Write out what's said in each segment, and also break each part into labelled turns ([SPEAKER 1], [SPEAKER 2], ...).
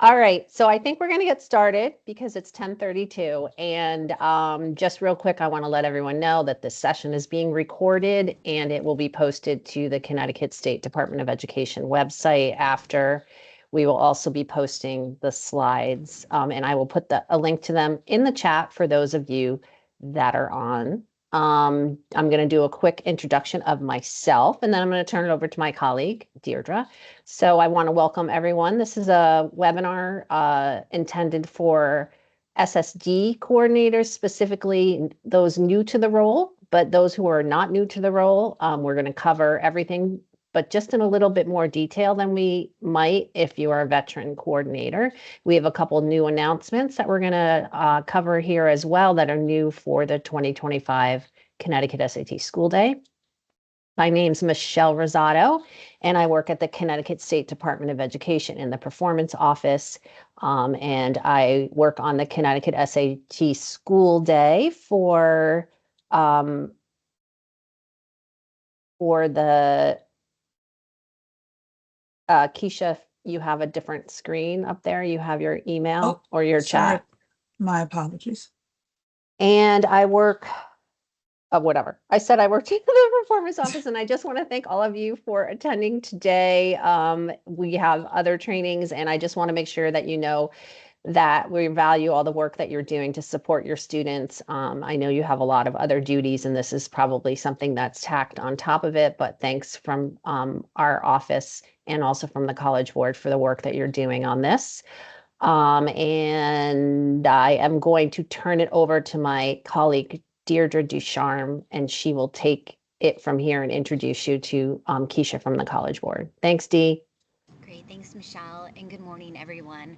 [SPEAKER 1] All right, so I think we're going to get started because it's 10:32. And just real quick, I want to let everyone know that this session is being recorded and it will be posted to the Connecticut State Department of Education website after. We will also be posting the slides, and I will put a link to them in the chat for those of you that are on. I'm going to do a quick introduction of myself, and then I'm going to turn it over to my colleague, Deirdre. So I want to welcome everyone. This is a webinar intended for SSD coordinators, specifically those new to the role, but those who are not new to the role. We're going to cover everything, but just in a little bit more detail than we might if you are a veteran coordinator. We have a couple new announcements that we're going to cover here as well that are new for the 2025 Connecticut SAT School Day. My name's Michelle Rosado, and I work at the Connecticut State Department of Education in the Performance Office, and I work on the Connecticut SAT School Day for the Keisha. You have a different screen up there. You have your email or your chat.
[SPEAKER 2] My apologies.
[SPEAKER 1] And I work. Whatever. I said I worked in the performance office, and I just want to thank all of you for attending today. We have other trainings, and I just want to make sure that you know that we value all the work that you're doing to support your students. I know you have a lot of other duties, and this is probably something that's tacked on top of it, but thanks from our office and also from the College Board for the work that you're doing on this. And I am going to turn it over to my colleague, Deirdre Ducharme, and she will take it from here and introduce you to Keisha from the College Board. Thanks, Dee.
[SPEAKER 3] Great, thanks, Michelle, and good morning, everyone.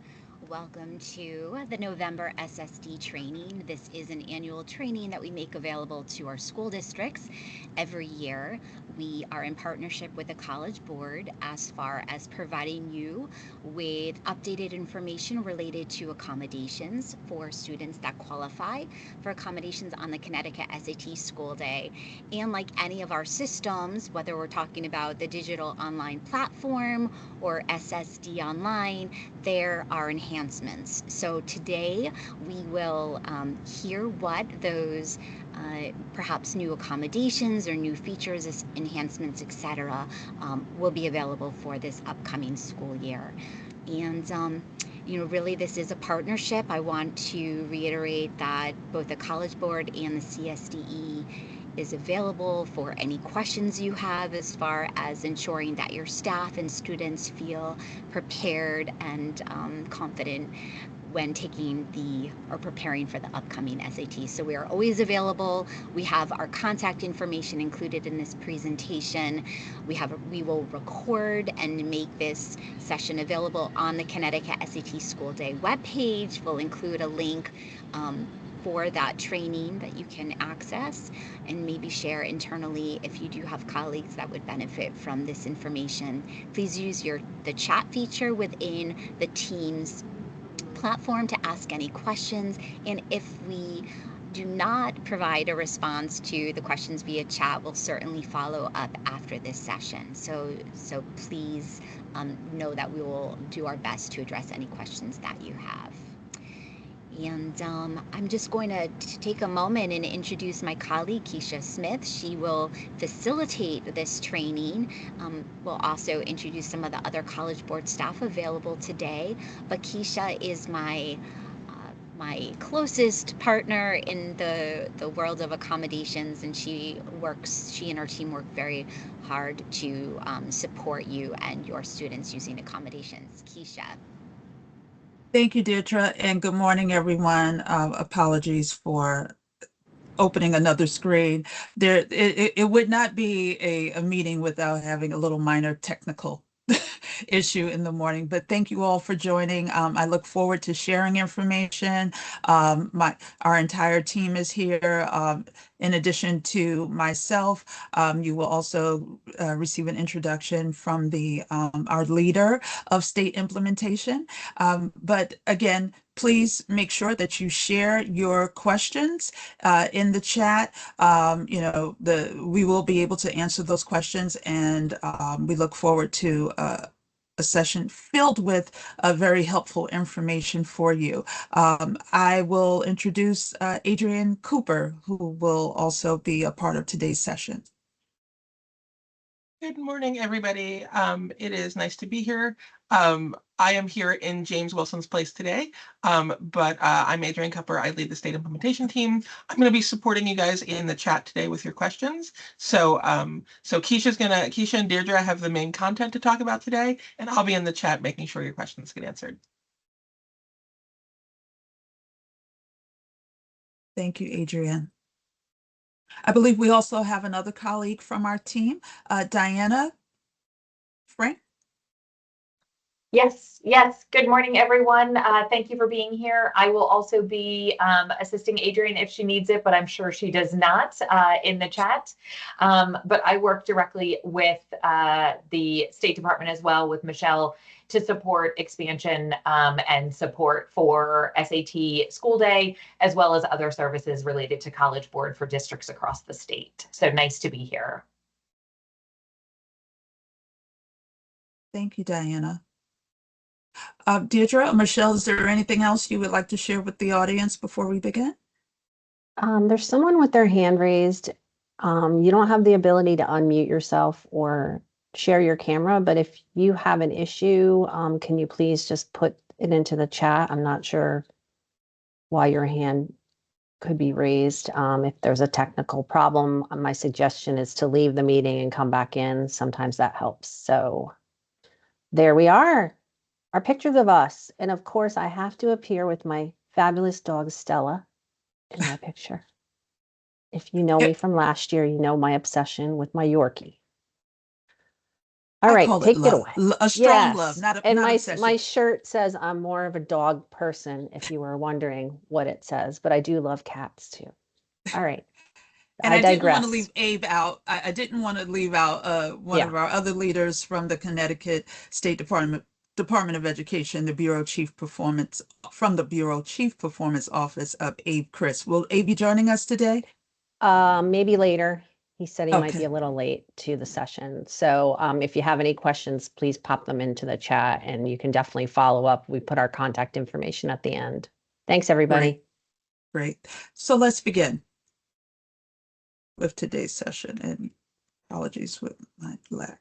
[SPEAKER 3] Welcome to the November SSD training. This is an annual training that we make available to our school districts every year. We are in partnership with the College Board as far as providing you with updated information related to accommodations for students that qualify for accommodations on the Connecticut SAT School Day. And like any of our systems, whether we're talking about the digital online platform or SSD online, there are enhancements. So today we will hear what those perhaps new accommodations or new features, enhancements, etc., will be available for this upcoming school year. And really, this is a partnership. I want to reiterate that both the College Board and the CSDE is available for any questions you have as far as ensuring that your staff and students feel prepared and confident when taking or preparing for the upcoming SAT. So we are always available. We have our contact information included in this presentation. We will record and make this session available on the Connecticut SAT School Day webpage. We'll include a link for that training that you can access and maybe share internally if you do have colleagues that would benefit from this information. Please use the chat feature within the Teams platform to ask any questions, and if we do not provide a response to the questions via chat, we'll certainly follow up after this session. So please know that we will do our best to address any questions that you have. And I'm just going to take a moment and introduce my colleague, Keisha Smith. She will facilitate this training. We'll also introduce some of the other College Board staff available today. But Keisha is my closest partner in the world of accommodations, and she and her team work very hard to support you and your students using accommodations. Keisha.
[SPEAKER 2] Thank you, Deirdre, and good morning, everyone. Apologies for opening another screen. It would not be a meeting without having a little minor technical issue in the morning, but thank you all for joining. I look forward to sharing information. Our entire team is here. In addition to myself, you will also receive an introduction from our leader of state implementation. But again, please make sure that you share your questions in the chat. We will be able to answer those questions, and we look forward to a session filled with very helpful information for you. I will introduce Adrienne Cooper, who will also be a part of today's session.
[SPEAKER 4] Good morning, everybody. It is nice to be here. I am here in James Wilson's place today, but I'm Adrienne Cooper. I lead the state implementation team. I'm going to be supporting you guys in the chat today with your questions. So Keisha and Deirdre have the main content to talk about today, and I'll be in the chat making sure your questions get answered.
[SPEAKER 2] Thank you, Adrienne. I believe we also have another colleague from our team, Diana Frank.
[SPEAKER 5] Yes. Good morning, everyone. Thank you for being here. I will also be assisting Adrienne if she needs it, but I'm sure she does not in the chat. But I work directly with the State Department as well, with Michelle, to support expansion and support for SAT school day, as well as other services related to College Board for districts across the state. So nice to be here.
[SPEAKER 2] Thank you, Diana. Deirdre or Michelle, is there anything else you would like to share with the audience before we begin?
[SPEAKER 1] There's someone with their hand raised. You don't have the ability to unmute yourself or share your camera, but if you have an issue, can you please just put it into the chat? I'm not sure why your hand could be raised. If there's a technical problem, my suggestion is to leave the meeting and come back in. Sometimes that helps. So there we are, our pictures of us. And of course, I have to appear with my fabulous dog, Stella, in my picture. If you know me from last year, you know my obsession with my Yorkie. All right, take it away.
[SPEAKER 2] A strong love, not
[SPEAKER 1] and
[SPEAKER 2] not
[SPEAKER 1] my
[SPEAKER 2] obsession.
[SPEAKER 1] my shirt says I'm more of a dog person, if you were wondering what it says, but I do love cats too. All right.
[SPEAKER 2] And
[SPEAKER 1] I
[SPEAKER 2] I didn't
[SPEAKER 1] digress.
[SPEAKER 2] want to leave Abe out. I didn't want to leave out one of our other leaders from the Connecticut State Department of Education, the Bureau Chief Performance, from the Bureau Chief Performance Office of Abe Chris. Will Abe be joining us today?
[SPEAKER 1] Maybe later. He said he might be
[SPEAKER 2] Okay.
[SPEAKER 1] a little late to the session. So if you have any questions, please pop them into the chat and you can definitely follow up. We put our contact information at the end. Thanks, everybody.
[SPEAKER 2] Great. So let's begin with today's session, and apologies with my lag.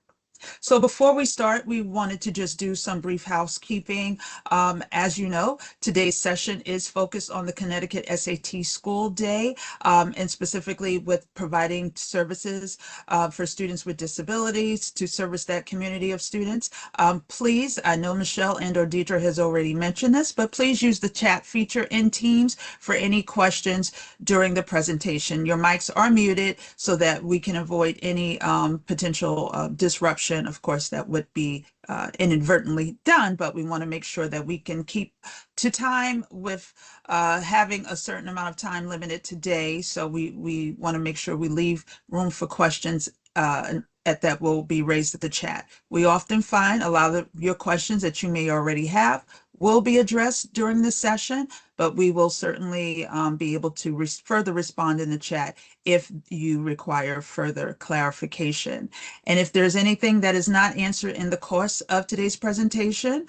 [SPEAKER 2] So before we start, we wanted to just do some brief housekeeping. As you know, today's session is focused on the Connecticut SAT School Day, and specifically with providing services for students with disabilities to service that community of students. Please, I know Michelle and or Deidre has already mentioned this, but please use the chat feature in Teams for any questions during the presentation. Your mics are muted so that we can avoid any potential disruption. Of course, that would be inadvertently done, but we want to make sure that we can keep to time with having a certain amount of time limited today. So we want to make sure we leave room for questions that will be raised at the chat. We often find a lot of your questions that you may already have will be addressed during the session, but we will certainly be able to further respond in the chat if you require further clarification. And if there's anything that is not answered in the course of today's presentation,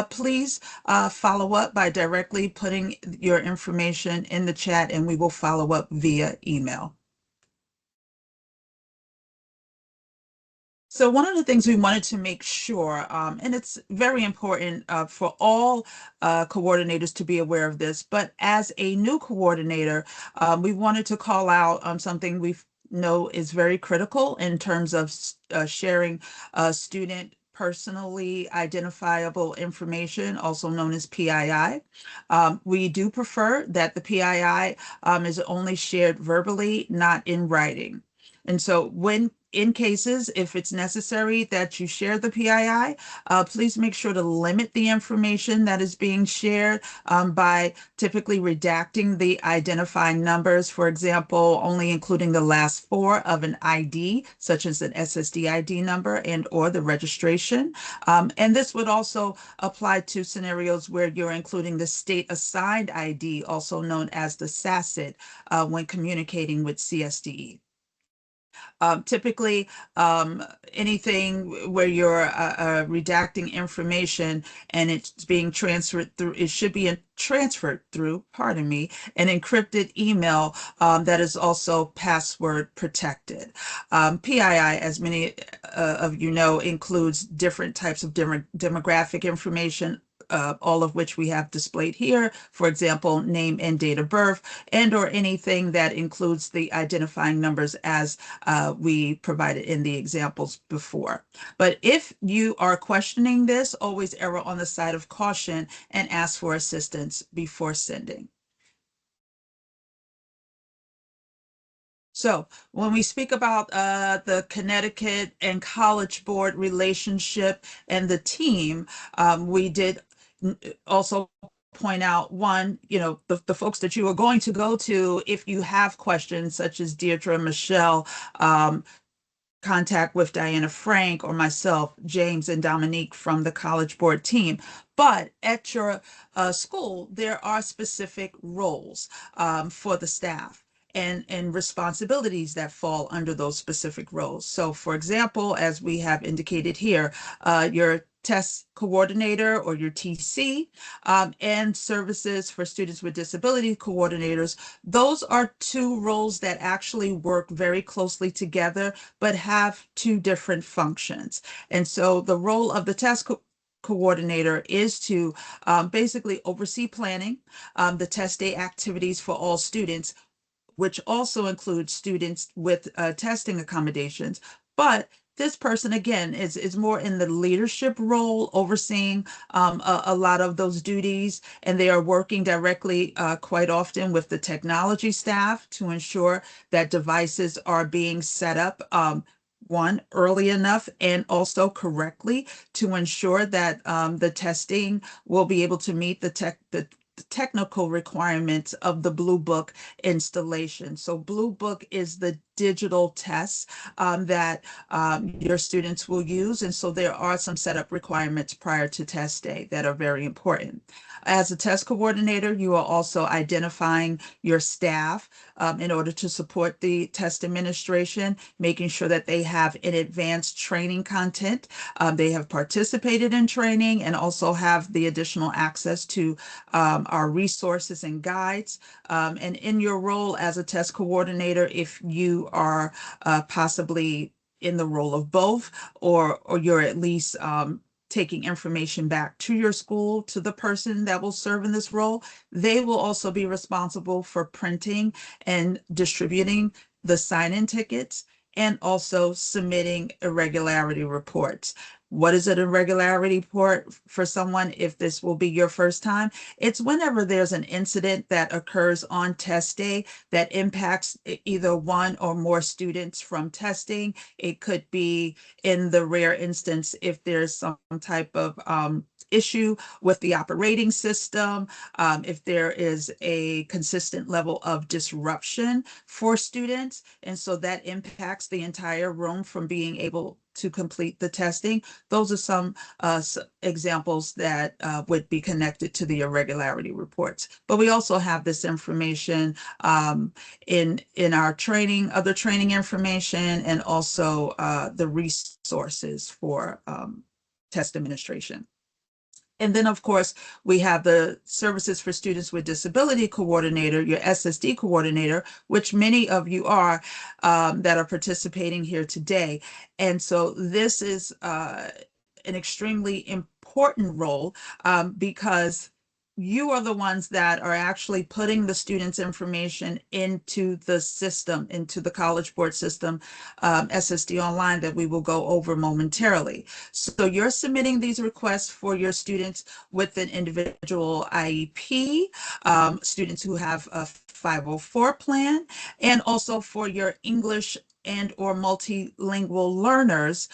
[SPEAKER 2] please follow up by directly putting your information in the chat, and we will follow up via email. So one of the things we wanted to make sure, and it's very important for all coordinators to be aware of this, but as a new coordinator, we wanted to call out something we know is very critical in terms of sharing student personally identifiable information, also known as PII. We do prefer that the PII is only shared verbally, not in writing. And so when in cases, if it's necessary that you share the PII, please make sure to limit the information that is being shared by typically redacting the identifying numbers, for example, only including the last four of an ID, such as an SSD ID number and or the registration. And this would also apply to scenarios where you're including the state assigned ID, also known as the SACID, when communicating with CSDE. Typically, anything where you're redacting information and it's being transferred through, it should be transferred through, pardon me, an encrypted email that is also password protected. PII, as many of you know, includes different types of demographic information, all of which we have displayed here. For example, name and date of birth, and or anything that includes the identifying numbers as we provided in the examples before. But if you are questioning this, always err on the side of caution and ask for assistance before sending. So when we speak about the Connecticut and College Board relationship and the team, we did also point out one, the folks that you are going to go to if you have questions such as Deirdre, Michelle, contact with Diana Frank or myself, James and Dominique from the College Board team. But at your school, there are specific roles for the staff and responsibilities that fall under those specific roles. So for example, as we have indicated here, your test coordinator or your TC and services for students with disability coordinators, those are two roles that actually work very closely together, but have two different functions. And so the role of the test coordinator is to basically oversee planning the test day activities for all students, which also includes students with testing accommodations. But this person, again, is more in the leadership role, overseeing a lot of those duties, and they are working directly quite often with the technology staff to ensure that devices are being set up one, early enough and also correctly to ensure that the testing will be able to meet the technical requirements of the Blue Book installation. So Blue Book is the digital tests that your students will use. And so there are some setup requirements prior to test day that are very important. As a test coordinator, you are also identifying your staff in order to support the test administration, making sure that they have an advanced training content. They have participated in training and also have the additional access to our resources and guides. And in your role as a test coordinator, if you are possibly in the role of both, or you're at least taking information back to your school, to the person that will serve in this role, they will also be responsible for printing and distributing the sign-in tickets and also submitting irregularity reports. What is an irregularity report for someone if this will be your first time? It's whenever there's an incident that occurs on test day that impacts either one or more students from testing. It could be, in the rare instance, if there's some type of issue with the operating system, if there is a consistent level of disruption for students, and so that impacts the entire room from being able to complete the testing. Those are some examples that would be connected to the irregularity reports. But we also have this information in our training, other training information, and also the resources for test administration. And then, of course, we have the Services for Students with Disability Coordinator, your SSD coordinator, which many of you are that are participating here today. And so this is an extremely important role because you are the ones that are actually putting the students' information into the system, into the College Board system, SSD Online, that we will go over momentarily. So you're submitting these requests for your students with an individual IEP, students who have a 504 plan, and also for your English and or multilingual learners,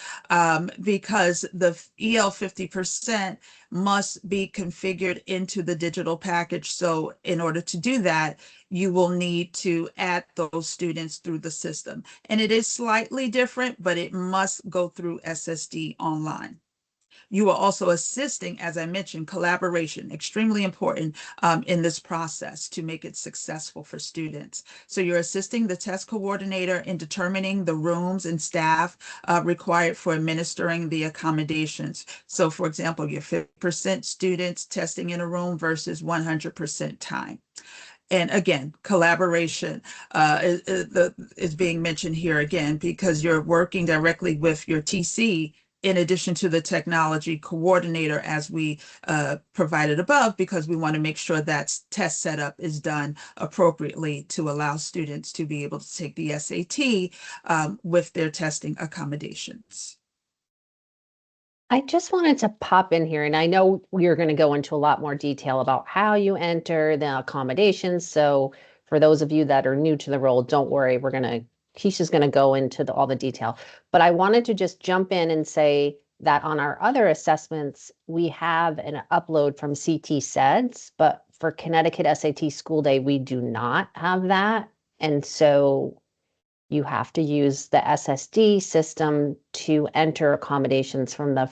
[SPEAKER 2] because the EL 50% must be configured into the digital package. So in order to do that, you will need to add those students through the system. And it is slightly different, but it must go through SSD Online. You are also assisting, as I mentioned, collaboration, extremely important in this process to make it successful for students. So you're assisting the test coordinator in determining the rooms and staff required for administering the accommodations. So for example, your 50% students testing in a room versus 100% time. And again, collaboration is being mentioned here again, because you're working directly with your TC in addition to the technology coordinator as we provided above, because we want to make sure that test setup is done appropriately to allow students to be able to take the SAT with their testing accommodations.
[SPEAKER 1] I just wanted to pop in here, and I know we're going to go into a lot more detail about how you enter the accommodations. So for those of you that are new to the role, don't worry, Keisha's going to go into all the detail. But I wanted to just jump in and say that on our other assessments, we have an upload from CT SEDS, but for Connecticut SAT School Day, we do not have that. And so you have to use the SSD system to enter accommodations from the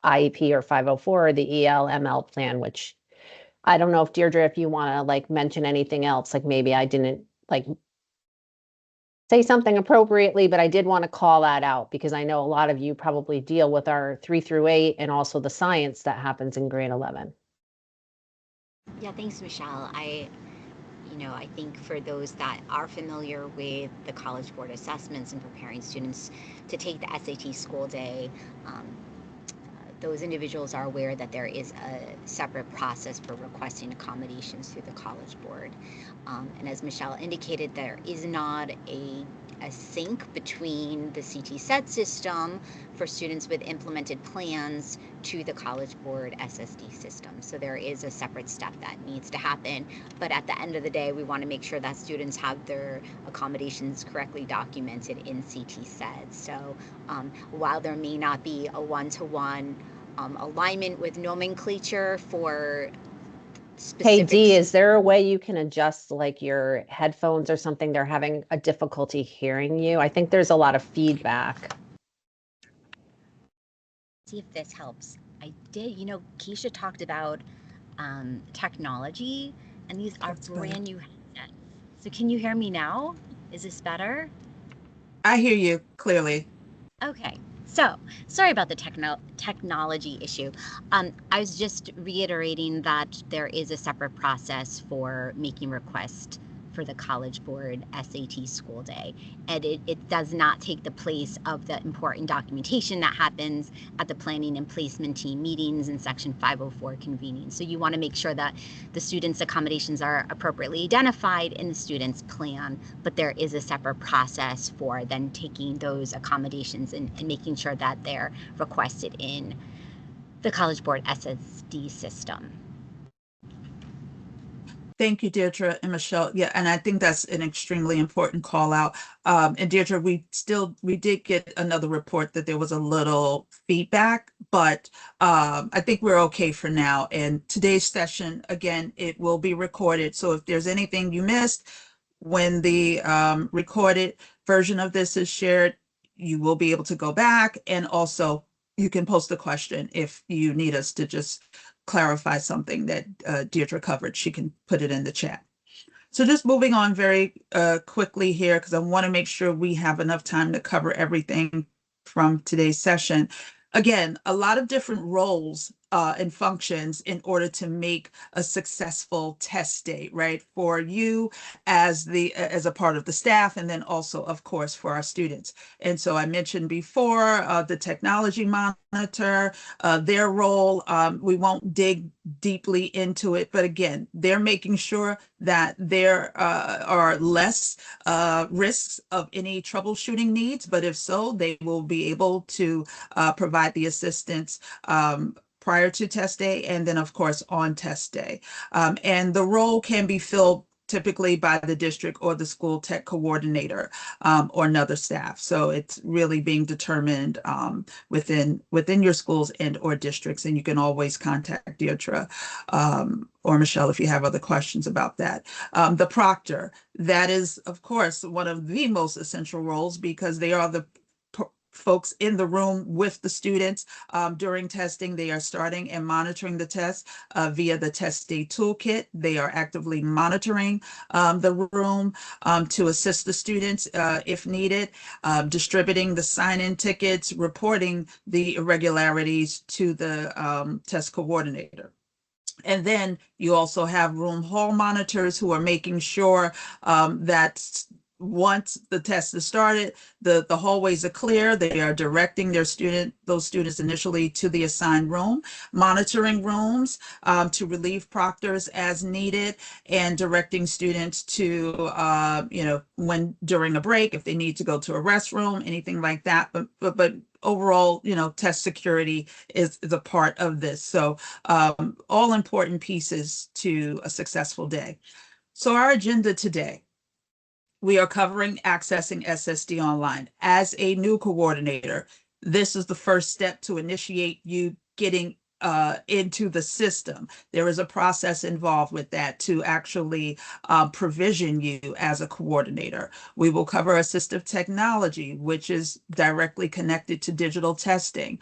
[SPEAKER 1] IEP or 504 or the EL/ML plan, which I don't know if Deirdre, if you want to like mention anything else, like maybe I didn't like say something appropriately, but I did want to call that out because I know a lot of you probably deal with our 3 through 8 and also the science that happens in grade 11.
[SPEAKER 3] Yeah, thanks, Michelle. I think for those that are familiar with the College Board assessments and preparing students to take the SAT school day, those individuals are aware that there is a separate process for requesting accommodations through the College Board. And as Michelle indicated, there is not a sync between the CT SET system for students with implemented plans to the College Board SSD system. So there is a separate step that needs to happen. But at the end of the day, we want to make sure that students have their accommodations correctly documented in CT SET. So while there may not be a one-to-one alignment with nomenclature for
[SPEAKER 1] Hey Dee, is there a way you can adjust like your headphones or something? They're having a difficulty hearing you. I think there's a lot of feedback.
[SPEAKER 3] See if this helps. I did, Keisha talked about technology, and these are brand new headsets. So can you hear me now? Is this better?
[SPEAKER 2] I hear you clearly.
[SPEAKER 3] Okay. So, sorry about the technology issue. I was just reiterating that there is a separate process for making requests for the College Board SAT school day. And it does not take the place of the important documentation that happens at the planning and placement team meetings and Section 504 convening. So you want to make sure that the students' accommodations are appropriately identified in the student's plan, but there is a separate process for then taking those accommodations and making sure that they're requested in the College Board SSD system.
[SPEAKER 2] Thank you, Deirdre and Michelle. Yeah, and I think that's an extremely important call out. And Deirdre, we did get another report that there was a little feedback, but I think we're okay for now. And today's session, again, it will be recorded. So if there's anything you missed when the recorded version of this is shared, you will be able to go back, and also you can post a question if you need us to just clarify something that Deirdre covered. She can put it in the chat. So just moving on very quickly here, because I want to make sure we have enough time to cover everything from today's session. Again, a lot of different roles and functions in order to make a successful test day, right? For you as a part of the staff, and then also, of course, for our students. And so I mentioned before the technology monitor, their role. We won't dig deeply into it, but again, they're making sure that there are less risks of any troubleshooting needs, but if so, they will be able to provide the assistance prior to test day, and then of course on test day. And the role can be filled typically by the district or the school tech coordinator or another staff. So it's really being determined within your schools and or districts, and you can always contact Deirdre or Michelle if you have other questions about that. The proctor, that is of course one of the most essential roles because they are the folks in the room with the students during testing. They are starting and monitoring the test via the test day toolkit. They are actively monitoring the room to assist the students if needed, distributing the sign-in tickets, reporting the irregularities to the test coordinator. And then you also have room hall monitors who are making sure that once the test is started, the hallways are clear. They are directing those students initially to the assigned room, monitoring rooms to relieve proctors as needed, and directing students to, when during a break, if they need to go to a restroom, anything like that. But overall, test security is a part of this. So all important pieces to a successful day. So our agenda today, we are covering accessing SSD online. As a new coordinator, this is the first step to initiate you getting into the system. There is a process involved with that to actually provision you as a coordinator. We will cover assistive technology, which is directly connected to digital testing.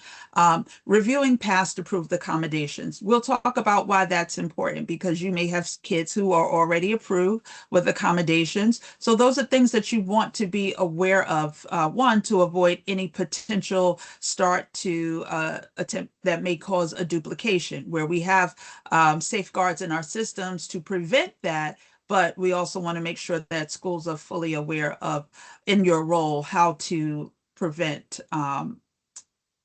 [SPEAKER 2] Reviewing past approved accommodations. We'll talk about why that's important, because you may have kids who are already approved with accommodations. So those are things that you want to be aware of, one, to avoid any potential start to attempt that may cause a duplication, where we have safeguards in our systems to prevent that. But we also want to make sure that schools are fully aware of, in your role, how to prevent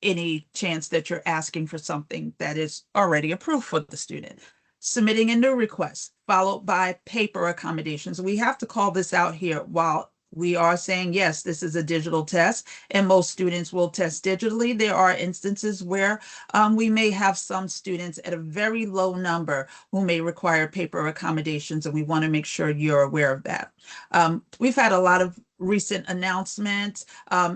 [SPEAKER 2] any chance that you're asking for something that is already approved for the student. Submitting a new request, followed by paper accommodations. We have to call this out here. While we are saying, yes, this is a digital test, and most students will test digitally, there are instances where we may have some students at a very low number who may require paper accommodations, and we want to make sure you're aware of that. We've had a lot of recent announcements,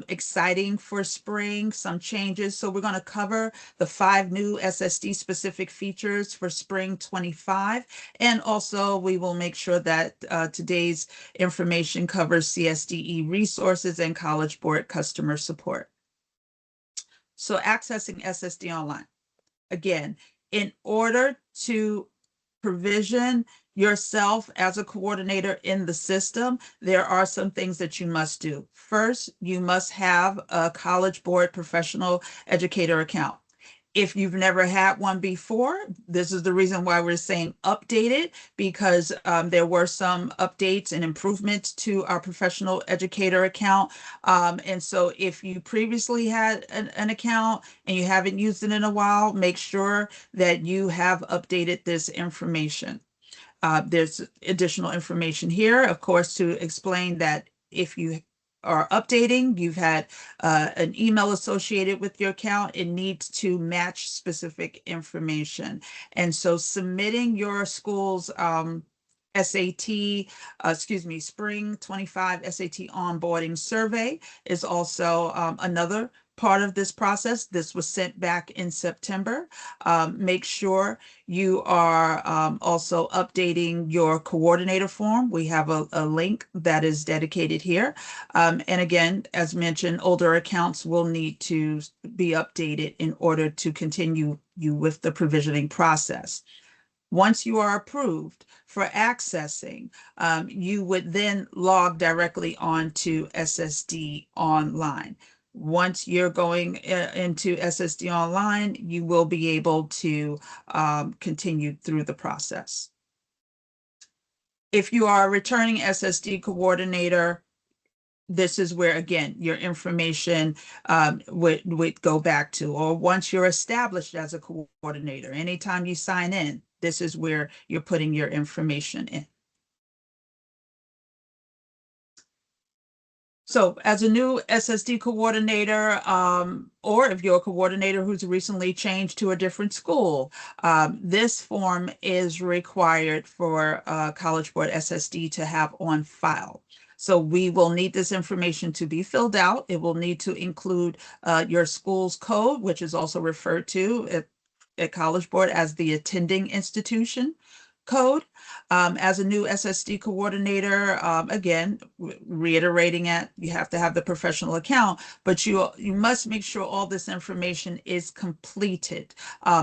[SPEAKER 2] exciting for spring, some changes. So we're going to cover the 5 new SSD specific features for spring 25. And also we will make sure that today's information covers CSDE resources and College Board customer support. So accessing SSD online. Again, in order to provision yourself as a coordinator in the system, there are some things that you must do. First, you must have a College Board professional educator account. If you've never had one before, this is the reason why we're saying updated, because there were some updates and improvements to our professional educator account. And so if you previously had an account and you haven't used it in a while, make sure that you have updated this information. There's additional information here, of course, to explain that if you are updating, you've had an email associated with your account, it needs to match specific information. And so submitting your school's spring 25 SAT onboarding survey is also another part of this process. This was sent back in September. Make sure you are also updating your coordinator form. We have a link that is dedicated here. And again, as mentioned, older accounts will need to be updated in order to continue you with the provisioning process. Once you are approved for accessing, you would then log directly onto SSD Online. Once you're going into SSD Online, you will be able to continue through the process. If you are a returning SSD coordinator, this is where, again, your information would go back to. Or once you're established as a coordinator, anytime you sign in, this is where you're putting your information in. So as a new SSD coordinator, or if you're a coordinator who's recently changed to a different school, this form is required for College Board SSD to have on file. So we will need this information to be filled out. It will need to include your school's code, which is also referred to at College Board as the attending institution. code. As a new SSD coordinator, again, reiterating it, you have to have the professional account, but you must make sure all this information is completed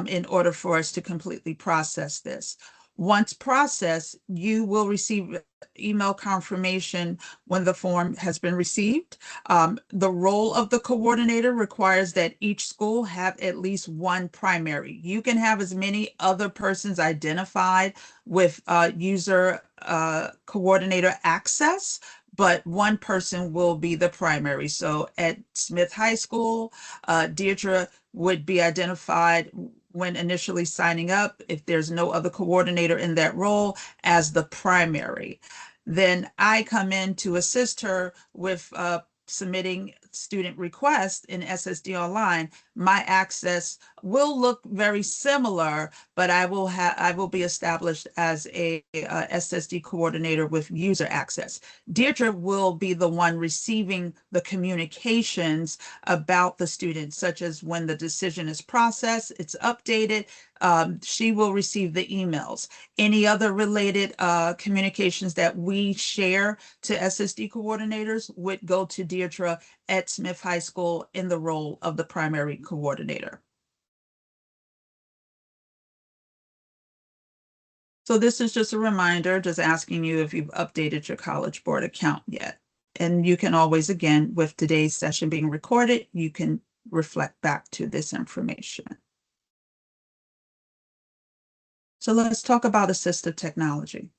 [SPEAKER 2] in order for us to completely process this. Once processed, you will receive email confirmation when the form has been received. The role of the coordinator requires that each school have at least one primary. You can have as many other persons identified with user coordinator access, but one person will be the primary. So at Smith High School, Deirdre would be identified when initially signing up, if there's no other coordinator in that role, as the primary. Then I come in to assist her with submitting student requests in SSD Online. My access will look very similar, but I will be established as a SSD coordinator with user access. Deirdre will be the one receiving the communications about the student, such as when the decision is processed, it's updated. She will receive the emails. Any other related communications that we share to SSD coordinators would go to Deirdre at Smith High School in the role of the primary coordinator. So this is just a reminder, just asking you if you've updated your College Board account yet. And you can always, again, with today's session being recorded, you can reflect back to this information. So let's talk about assistive technology.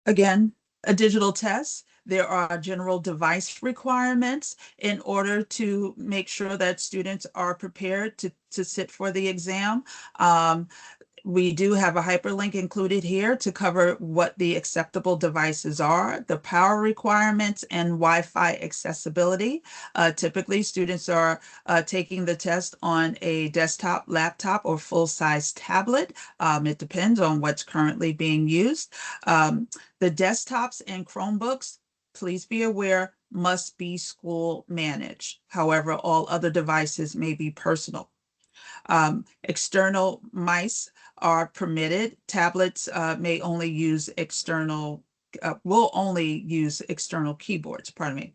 [SPEAKER 2] Again, a digital test. There are general device requirements in order to make sure that students are prepared to sit for the exam. We do have a hyperlink included here to cover what the acceptable devices are, the power requirements, and Wi-Fi accessibility. Typically, students are taking the test on a desktop, laptop, or full-size tablet. It depends on what's currently being used. The desktops and Chromebooks, please be aware, must be school managed. However, all other devices may be personal. External mice are permitted. Tablets may only use external, will only use external keyboards, pardon me.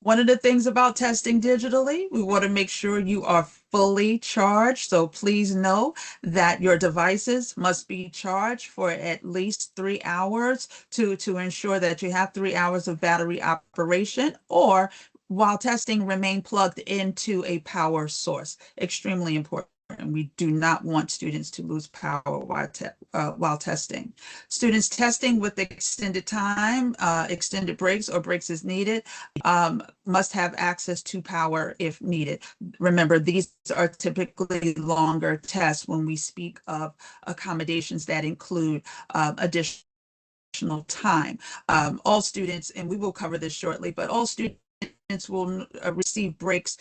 [SPEAKER 2] One of the things about testing digitally, we want to make sure you are fully charged. So please know that your devices must be charged for at least 3 hours to ensure that you have 3 hours of battery operation, or while testing, remain plugged into a power source. Extremely important. We do not want students to lose power while testing. Students testing with extended time, extended breaks or breaks as needed, must have access to power if needed. Remember, these are typically longer tests when we speak of accommodations that include additional time. All students, and we will cover this shortly, but all students will receive breaks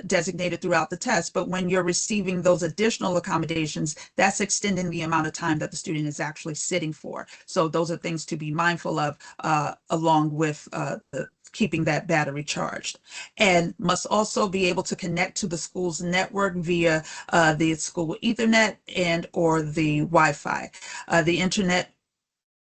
[SPEAKER 2] designated throughout the test, but when you're receiving those additional accommodations, that's extending the amount of time that the student is actually sitting for. So those are things to be mindful of along with keeping that battery charged, and must also be able to connect to the school's network via the school Ethernet and or the Wi-Fi. The internet,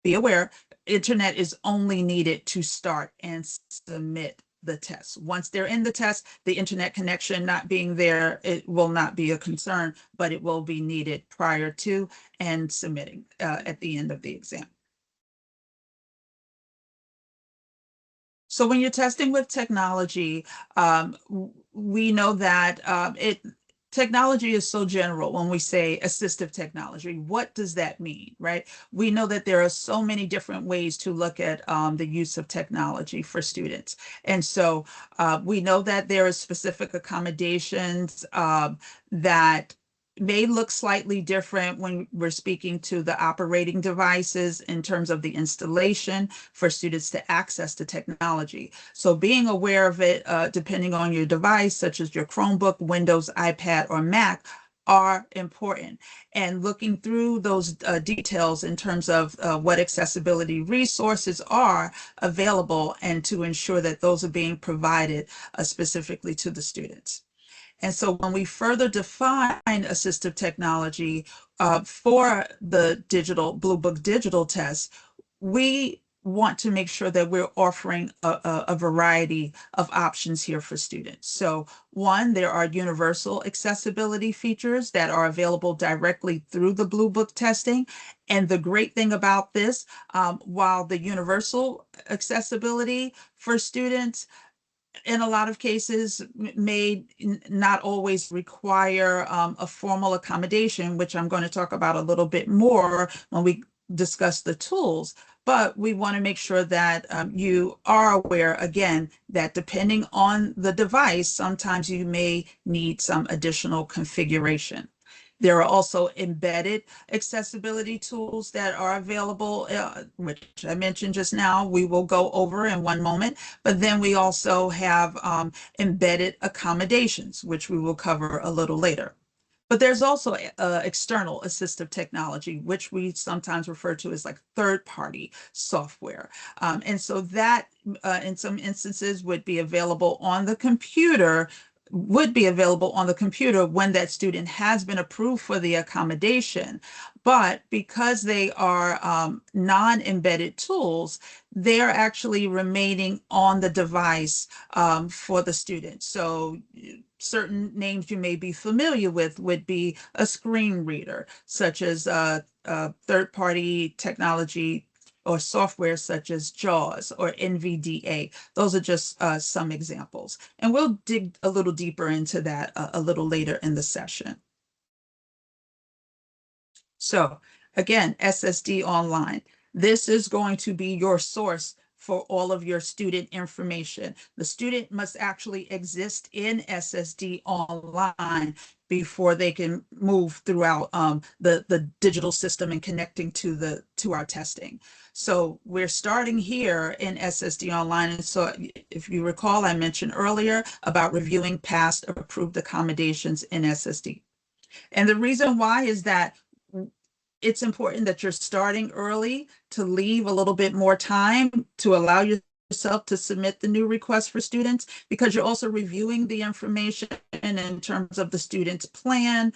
[SPEAKER 2] be aware, internet is only needed to start and submit the test. Once they're in the test, the internet connection not being there, it will not be a concern, but it will be needed prior to and submitting at the end of the exam. So when you're testing with technology, we know that technology is so general. When we say assistive technology, what does that mean, right? We know that there are so many different ways to look at the use of technology for students. And so we know that there are specific accommodations that may look slightly different when we're speaking to the operating devices in terms of the installation for students to access the technology. So being aware of it, depending on your device, such as your Chromebook, Windows, iPad, or Mac, are important. And looking through those details in terms of what accessibility resources are available, and to ensure that those are being provided specifically to the students. And so when we further define assistive technology for the Blue Book digital test, we want to make sure that we're offering a variety of options here for students. So one, there are universal accessibility features that are available directly through the Blue Book testing. And the great thing about this, while the universal accessibility for students in a lot of cases may not always require a formal accommodation, which I'm going to talk about a little bit more when we discuss the tools. But we want to make sure that you are aware, again, that depending on the device, sometimes you may need some additional configuration. There are also embedded accessibility tools that are available, which I mentioned just now. We will go over in one moment. But then we also have embedded accommodations, which we will cover a little later. But there's also external assistive technology, which we sometimes refer to as like third-party software. And so that in some instances would be available on the computer when that student has been approved for the accommodation. But because they are non-embedded tools, they're actually remaining on the device for the student. So certain names you may be familiar with would be a screen reader, such as third-party technology or software such as JAWS or NVDA. Those are just some examples. And we'll dig a little deeper into that a little later in the session. So again, SSD Online. This is going to be your source for all of your student information. The student must actually exist in SSD Online before they can move throughout the digital system and connecting to our testing. So we're starting here in SSD Online. And so if you recall, I mentioned earlier about reviewing past approved accommodations in SSD. And the reason why is that it's important that you're starting early to leave a little bit more time to allow yourself to submit the new request for students, because you're also reviewing the information in terms of the student's plan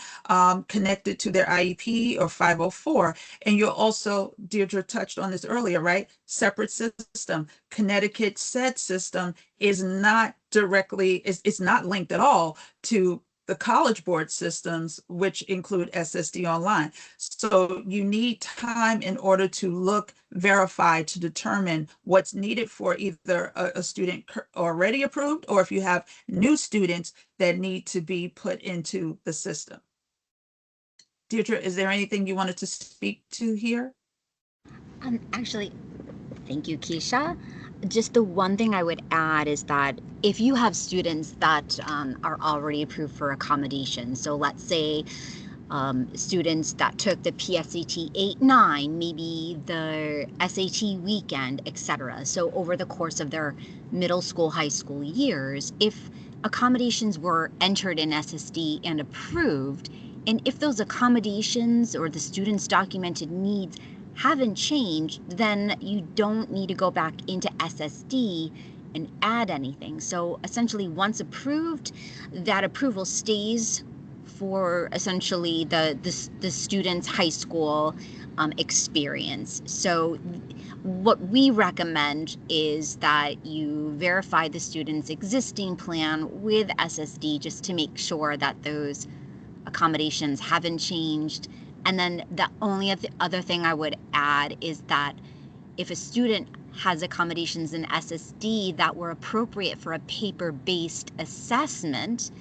[SPEAKER 2] connected to their IEP or 504. And you're also, Deirdre touched on this earlier, right? Separate system. Connecticut SED system is not directly, it's not linked at all to the College Board systems, which include SSD Online. So you need time in order to look, verify, to determine what's needed for either a student already approved, or if you have new students that need to be put into the system. Deirdre, is there anything you wanted to speak to here?
[SPEAKER 3] Actually, thank you, Keisha. Just the one thing I would add is that if you have students that are already approved for accommodation, so let's say students that took the PSAT 8-9, maybe the SAT weekend, etc. So over the course of their middle school, high school years, if accommodations were entered in SSD and approved, and if those accommodations or the student's documented needs haven't changed, then you don't need to go back into SSD and add anything. So essentially, once approved, that approval stays for essentially the student's high school experience. So what we recommend is that you verify the student's existing plan with SSD just to make sure that those accommodations haven't changed. And then the only other thing I would add is that if a student has accommodations in SSD that were appropriate for a paper-based assessment,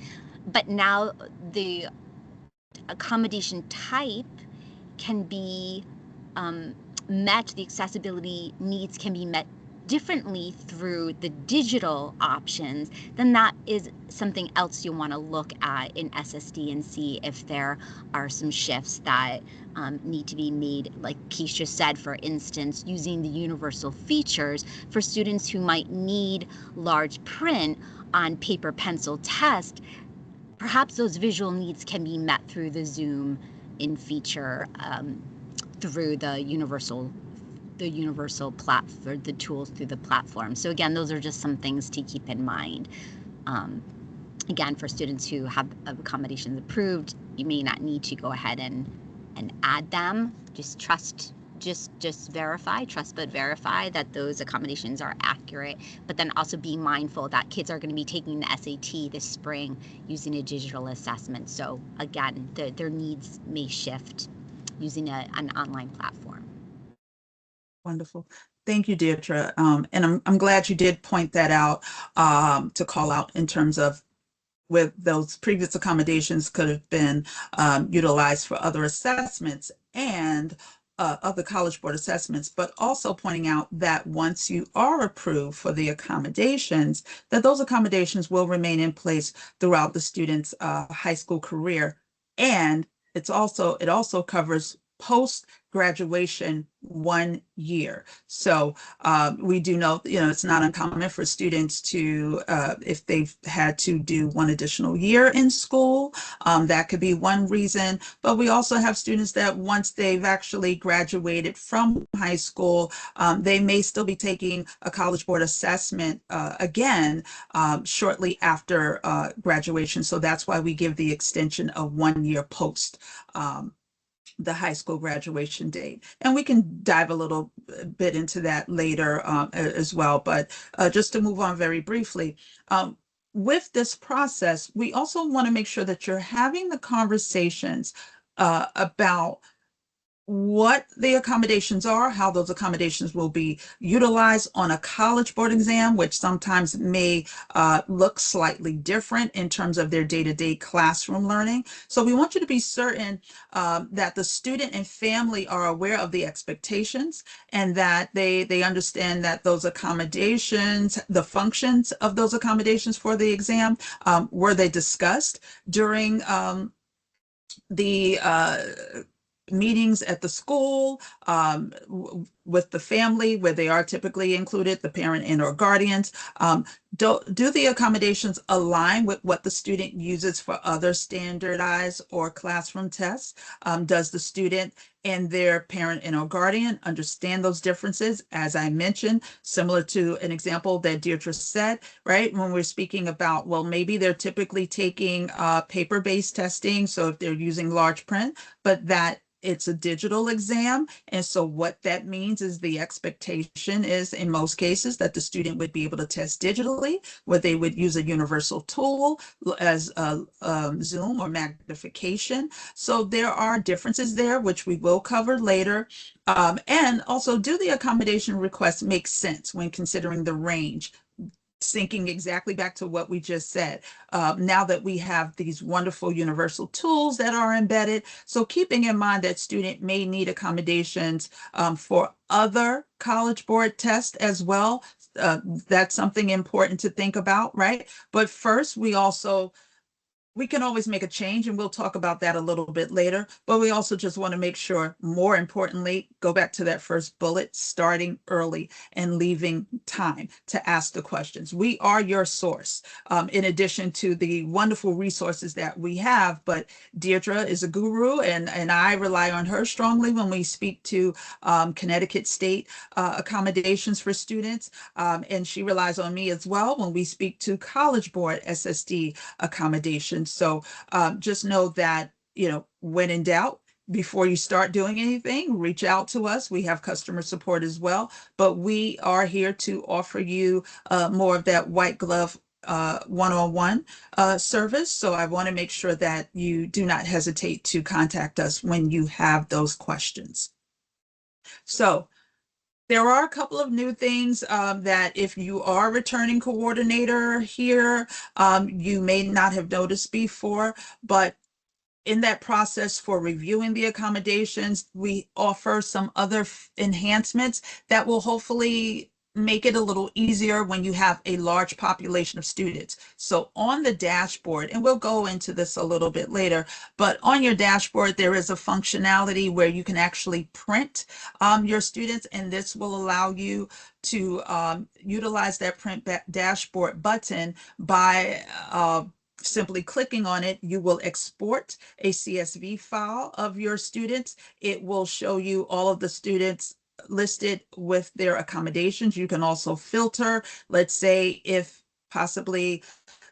[SPEAKER 3] but now the accommodation type can be met, the accessibility needs can be met differently through the digital options, then that is something else you want to look at in SSD and see if there are some shifts that need to be made. Like Keisha said, for instance, using the universal features for students who might need large print on paper pencil test, perhaps those visual needs can be met through the Zoom in feature through the universal platform, the tools through the platform. So again, those are just some things to keep in mind. Again, for students who have accommodations approved, you may not need to go ahead and add them. Just verify, trust but verify that those accommodations are accurate, but then also be mindful that kids are going to be taking the SAT this spring using a digital assessment. So again, their needs may shift using an online platform.
[SPEAKER 2] Wonderful. Thank you, Deirdre. And I'm glad you did point that out, to call out in terms of with those previous accommodations could have been utilized for other assessments and other College Board assessments, but also pointing out that once you are approved for the accommodations, that those accommodations will remain in place throughout the student's high school career. And it also covers post-graduation 1 year. So we do know, it's not uncommon for students to, if they've had to do one additional year in school, that could be one reason. But we also have students that once they've actually graduated from high school, they may still be taking a College Board assessment again shortly after graduation. So that's why we give the extension of 1 year post the high school graduation date. And we can dive a little bit into that later as well. But just to move on very briefly, with this process, we also want to make sure that you're having the conversations about what the accommodations are, how those accommodations will be utilized on a College Board exam, which sometimes may look slightly different in terms of their day-to-day classroom learning. So we want you to be certain that the student and family are aware of the expectations and that they understand that those accommodations, the functions of those accommodations for the exam, were they discussed during the meetings at the school, with the family where they are typically included, the parent and or guardians. Do the accommodations align with what the student uses for other standardized or classroom tests? Does the student and their parent and or guardian understand those differences? As I mentioned, similar to an example that Deirdre said, right? When we're speaking about, well, maybe they're typically taking paper-based testing, so if they're using large print, but that it's a digital exam. And so what that means is the expectation is in most cases that the student would be able to test digitally, where they would use a universal tool as Zoom or magnification. So there are differences there, which we will cover later. And also, do the accommodation requests make sense when considering the range? Syncing exactly back to what we just said. Now that we have these wonderful universal tools that are embedded, so keeping in mind that student may need accommodations for other College Board tests as well. That's something important to think about, right? But first, we can always make a change, and we'll talk about that a little bit later, but we also just want to make sure, more importantly, go back to that first bullet, starting early and leaving time to ask the questions. We are your source, in addition to the wonderful resources that we have, but Deirdre is a guru, and I rely on her strongly when we speak to Connecticut State accommodations for students, and she relies on me as well when we speak to College Board SSD accommodations. So just know that, when in doubt, before you start doing anything, reach out to us. We have customer support as well, but we are here to offer you more of that white glove one-on-one service. So I want to make sure that you do not hesitate to contact us when you have those questions. So there are a couple of new things that if you are a returning coordinator here, you may not have noticed before, but in that process for reviewing the accommodations, we offer some other enhancements that will hopefully make it a little easier when you have a large population of students. So on the dashboard, and we'll go into this a little bit later, but on your dashboard, there is a functionality where you can actually print your students, and this will allow you to utilize that print dashboard button by simply clicking on it. You will export a CSV file of your students. It will show you all of the students listed with their accommodations. You can also filter, let's say if possibly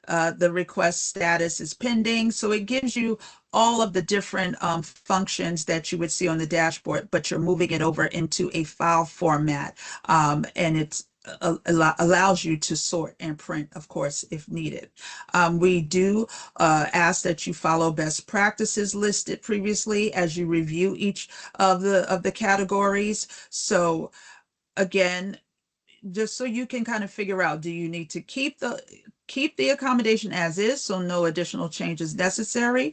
[SPEAKER 2] the request status is pending. So it gives you all of the different functions that you would see on the dashboard, but you're moving it over into a file format, and it's allows you to sort and print, of course, if needed. We do ask that you follow best practices listed previously as you review each of the categories. So again, just so you can kind of figure out, do you need to keep the accommodation as is, so no additional changes necessary,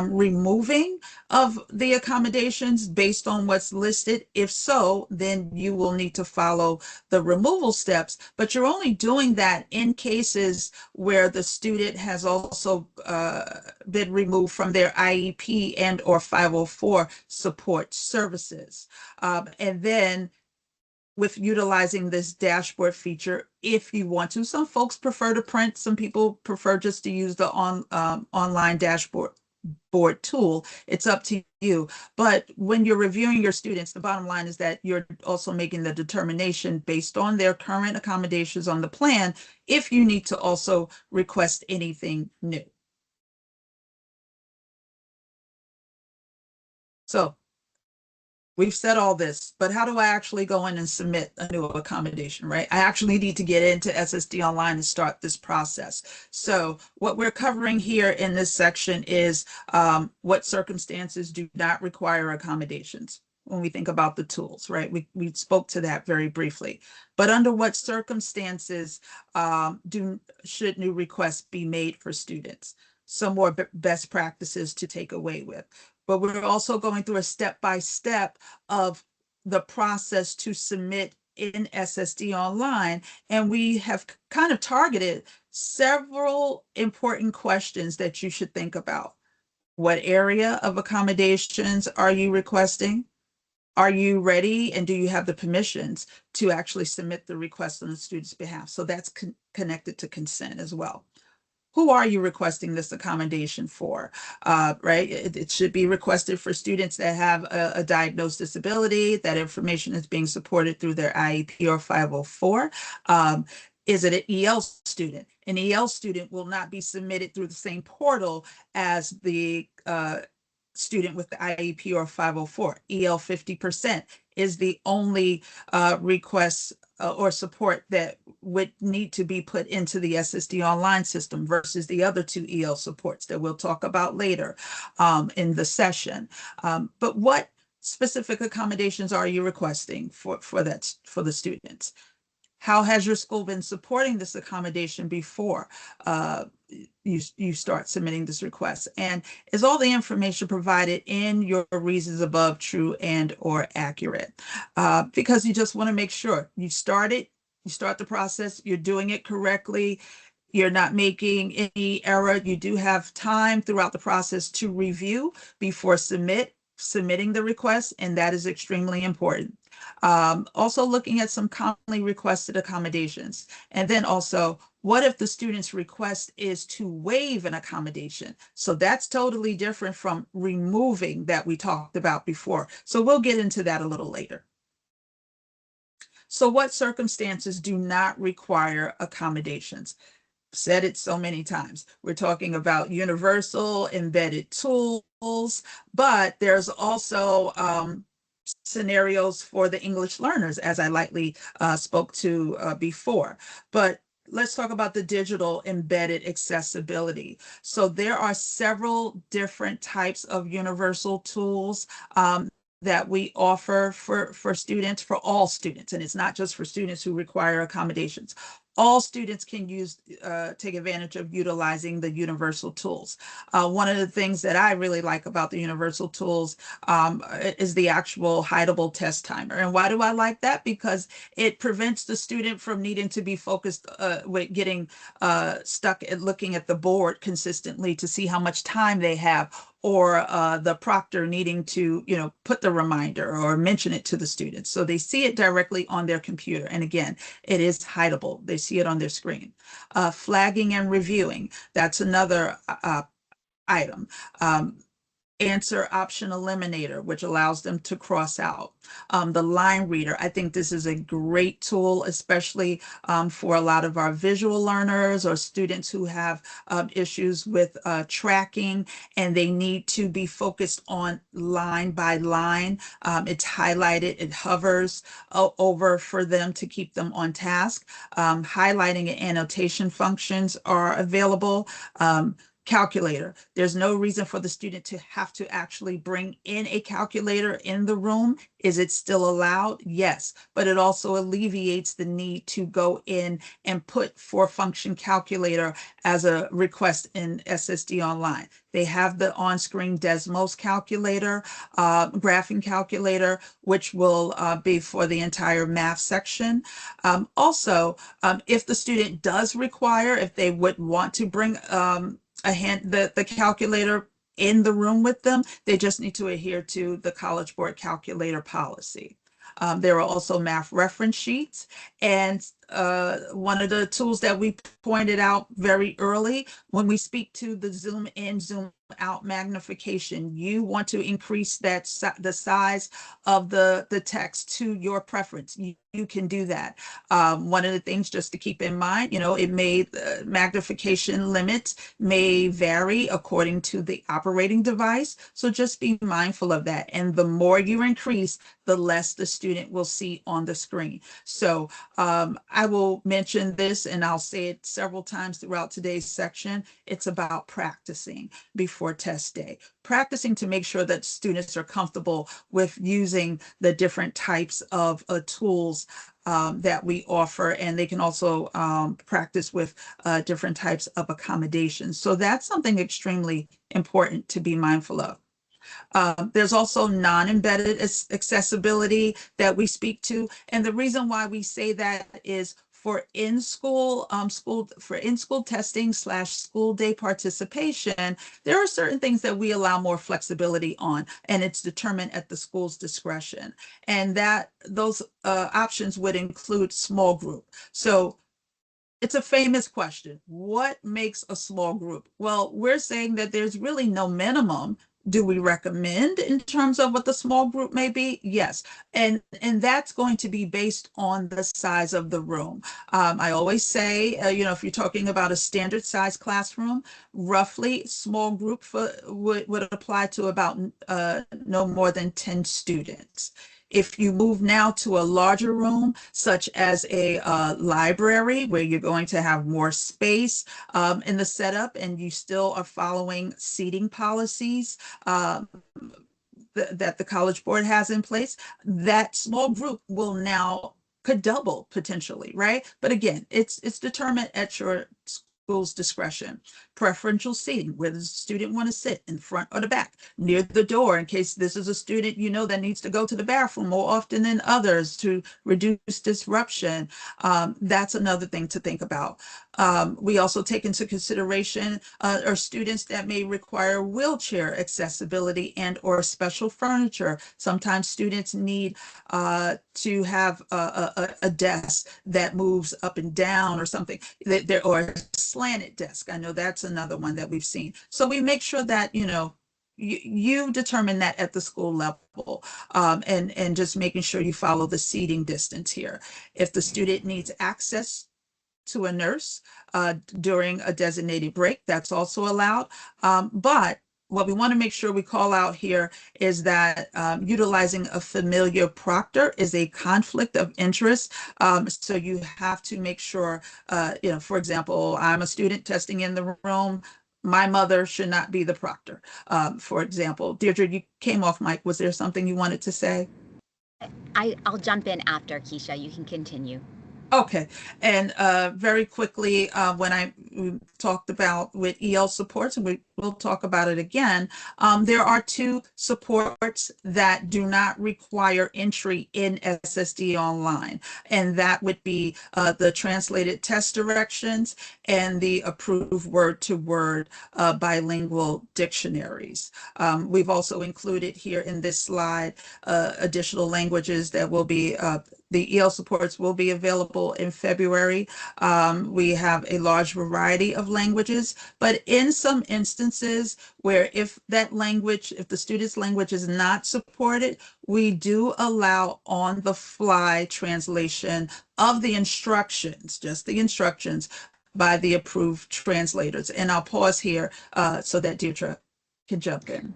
[SPEAKER 2] removing of the accommodations based on what's listed? If so, then you will need to follow the removal steps, but you're only doing that in cases where the student has also been removed from their IEP and or 504 support services. And then with utilizing this dashboard feature, if you want to. Some folks prefer to print, some people prefer just to use the online dashboard tool. It's up to you. But when you're reviewing your students, the bottom line is that you're also making the determination based on their current accommodations on the plan, if you need to also request anything new. So we've said all this, but how do I actually go in and submit a new accommodation, right? I actually need to get into SSD Online and start this process. So what we're covering here in this section is what circumstances do not require accommodations when we think about the tools, right? We spoke to that very briefly. But under what circumstances should new requests be made for students? Some more best practices to take away with. But we're also going through a step-by-step of the process to submit in SSD Online. And we have kind of targeted several important questions that you should think about. What area of accommodations are you requesting? Are you ready, and do you have the permissions to actually submit the request on the student's behalf? So that's connected to consent as well. Who are you requesting this accommodation for, right? It should be requested for students that have a diagnosed disability. That information is being supported through their IEP or 504. Is it an EL student? An EL student will not be submitted through the same portal as the student with the IEP or 504. EL 50% is the only request or support that would need to be put into the SSD Online system versus the other two EL supports that we'll talk about later in the session. But what specific accommodations are you requesting for the students? How has your school been supporting this accommodation before you start submitting this request? And is all the information provided in your reasons above true and or accurate? Because you just want to make sure you start the process, you're doing it correctly, you're not making any error. You do have time throughout the process to review before submitting the request, and that is extremely important. Also looking at some commonly requested accommodations. And then also, what if the student's request is to waive an accommodation? So that's totally different from removing that we talked about before. So we'll get into that a little later. So what circumstances do not require accommodations? Said it so many times. We're talking about universal embedded tools, but there's also scenarios for the English learners, as I lightly spoke to before. But let's talk about the digital embedded accessibility. So there are several different types of universal tools that we offer for students, for all students, and it's not just for students who require accommodations. All students can take advantage of utilizing the universal tools. One of the things that I really like about the universal tools is the actual hideable test timer. And why do I like that? Because it prevents the student from needing to be focused with getting stuck at looking at the board consistently to see how much time they have, or the proctor needing to, put the reminder or mention it to the students. So they see it directly on their computer. And again, it is hideable. They see it on their screen. Flagging and reviewing, that's another item. answer option eliminator, which allows them to cross out. The line reader, I think this is a great tool, especially for a lot of our visual learners or students who have issues with tracking and they need to be focused on line by line. It's highlighted, it hovers over for them to keep them on task. Highlighting and annotation functions are available. Calculator. There's no reason for the student to have to actually bring in a calculator in the room. Is it still allowed? Yes, but it also alleviates the need to go in and put for function calculator as a request in SSD Online. They have the on-screen Desmos calculator, graphing calculator, which will be for the entire math section. Also, if the student does require, if they would want to bring the calculator in the room with them, they just need to adhere to the College Board calculator policy. There are also math reference sheets, and one of the tools that we pointed out very early when we speak to the zoom in, zoom out magnification, you want to increase that the size of the text to your preference. You can do that. One of the things just to keep in mind, it may, the magnification limits may vary according to the operating device. So just be mindful of that. And the more you increase, the less the student will see on the screen. So I will mention this and I'll say it several times throughout today's section. It's about practicing before test day. Practicing to make sure that students are comfortable with using the different types of tools that we offer, and they can also practice with different types of accommodations. So that's something extremely important to be mindful of. There's also non-embedded accessibility that we speak to. And the reason why we say that is for in-school testing / school day participation, there are certain things that we allow more flexibility on, and it's determined at the school's discretion. And that those options would include small group. So it's a famous question. What makes a small group? Well, we're saying that there's really no minimum. Do we recommend in terms of what the small group may be? Yes. And that's going to be based on the size of the room. I always say, if you're talking about a standard size classroom, roughly small group would apply to about no more than 10 students. If you move now to a larger room, such as a library, where you're going to have more space in the setup and you still are following seating policies that the College Board has in place, that small group will now could double potentially, right? But again, it's determined at your school's discretion. Preferential seating, where does the student want to sit, in front or the back, near the door, in case this is a student that needs to go to the bathroom more often than others to reduce disruption. That's another thing to think about. We also take into consideration our students that may require wheelchair accessibility and or special furniture. Sometimes students need to have a desk that moves up and down or something, or a slanted desk. I know that's another one that we've seen. So we make sure that, you determine that at the school level, and just making sure you follow the seating distance here. If the student needs access to a nurse during a designated break, that's also allowed. But what we want to make sure we call out here is that utilizing a familiar proctor is a conflict of interest. So you have to make sure, for example, I'm a student testing in the room. My mother should not be the proctor, for example. Deirdre, you came off mic. Was there something you wanted to say?
[SPEAKER 3] I'll jump in after, Keisha. You can continue.
[SPEAKER 2] Okay, and very quickly, when I talked about with EL supports, and we'll talk about it again, there are 2 supports that do not require entry in SSD Online, and that would be the translated test directions and the approved word-to-word bilingual dictionaries. We've also included here in this slide additional languages that will be the EL supports will be available in February. We have a large variety of languages, but in some instances where if the student's language is not supported, we do allow on-the-fly translation of the instructions, just the instructions, by the approved translators. And I'll pause here so that Deirdre can jump in.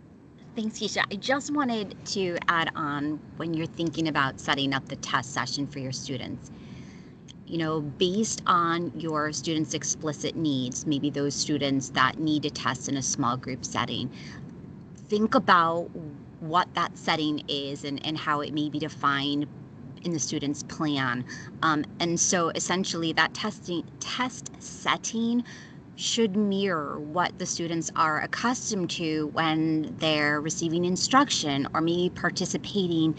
[SPEAKER 3] Thanks, Keisha. I just wanted to add on, when you're thinking about setting up the test session for your students, you know, based on your students' explicit needs, maybe those students that need a test in a small group setting, think about what that setting is and how it may be defined in the student's plan. And so essentially that test setting should mirror what the students are accustomed to when they're receiving instruction or maybe participating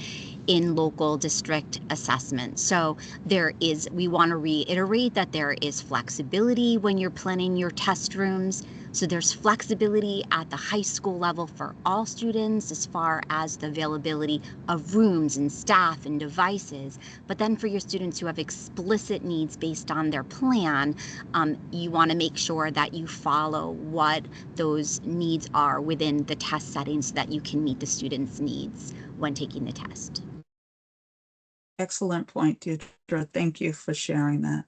[SPEAKER 3] in local district assessment. So we want to reiterate that there is flexibility when you're planning your test rooms. So there's flexibility at the high school level for all students as far as the availability of rooms and staff and devices. But then for your students who have explicit needs based on their plan, you want to make sure that you follow what those needs are within the test setting so that you can meet the students' needs when taking the test.
[SPEAKER 2] Excellent point, Deirdre. Thank you for sharing that.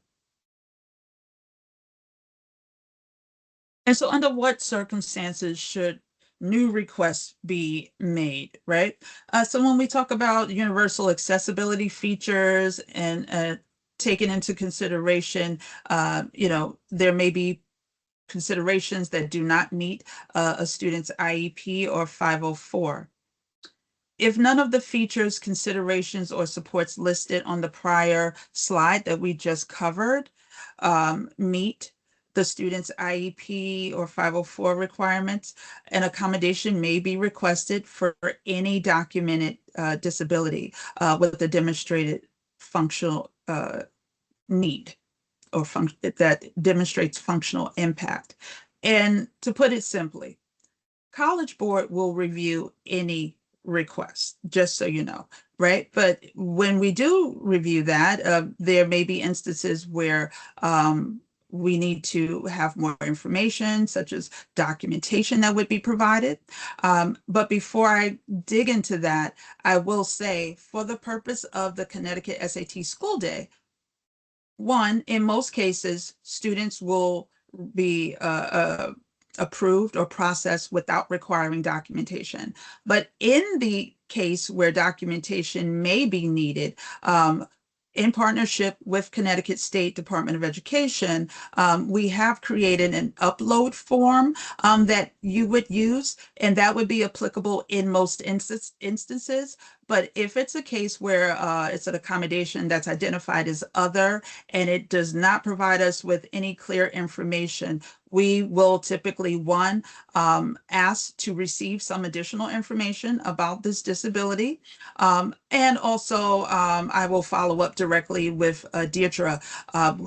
[SPEAKER 2] And so under what circumstances should new requests be made, right? So when we talk about universal accessibility features and taking into consideration, there may be considerations that do not meet a student's IEP or 504. If none of the features, considerations, or supports listed on the prior slide that we just covered meet the student's IEP or 504 requirements, an accommodation may be requested for any documented disability with a demonstrated functional need or that demonstrates functional impact. And to put it simply, College Board will review any request, just so you know, right? But when we do review that, there may be instances where we need to have more information, such as documentation that would be provided. But before I dig into that, I will say, for the purpose of the Connecticut SAT School Day, one, in most cases, students will be approved or processed without requiring documentation. But in the case where documentation may be needed, in partnership with Connecticut State Department of Education, we have created an upload form that you would use, and that would be applicable in most instances. But if it's a case where it's an accommodation that's identified as other and it does not provide us with any clear information, we will typically, one, ask to receive some additional information about this disability. And also, I will follow up directly with Deirdre,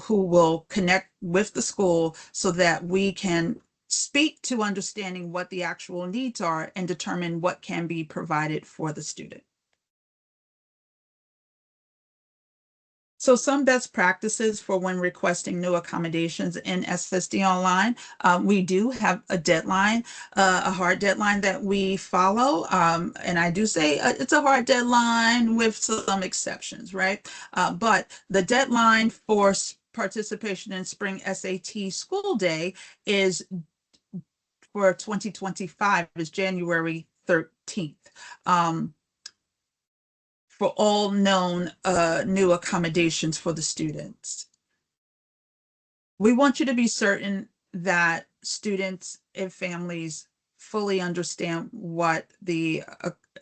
[SPEAKER 2] who will connect with the school so that we can speak to understanding what the actual needs are and determine what can be provided for the student. So some best practices for when requesting new accommodations in SSD Online. We do have a deadline, a hard deadline that we follow. And I do say it's a hard deadline with some exceptions, right? But the deadline for participation in Spring SAT School Day is for 2025 is January 13th. For all known new accommodations for the students. We want you to be certain that students and families fully understand what the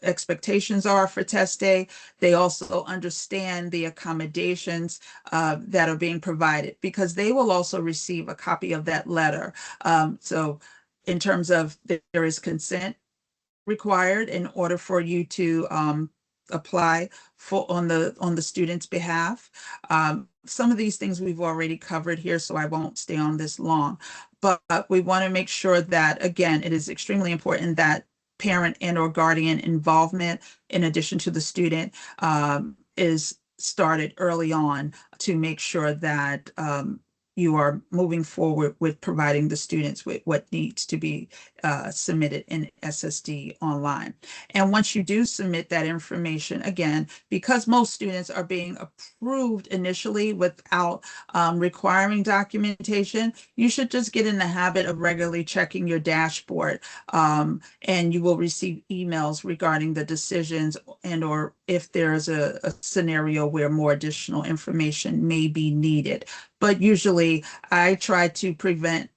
[SPEAKER 2] expectations are for test day. They also understand the accommodations that are being provided, because they will also receive a copy of that letter. So in terms of there is consent required in order for you to apply for on the student's behalf. Some of these things we've already covered here, so I won't stay on this long, but we want to make sure that, again, it is extremely important that parent and or guardian involvement, in addition to the student, is started early on to make sure that you are moving forward with providing the students with what needs to be submitted in SSD online. And once you do submit that information, again, because most students are being approved initially without requiring documentation, you should just get in the habit of regularly checking your dashboard, and you will receive emails regarding the decisions and or if there's a scenario where more additional information may be needed. But usually I try to prevent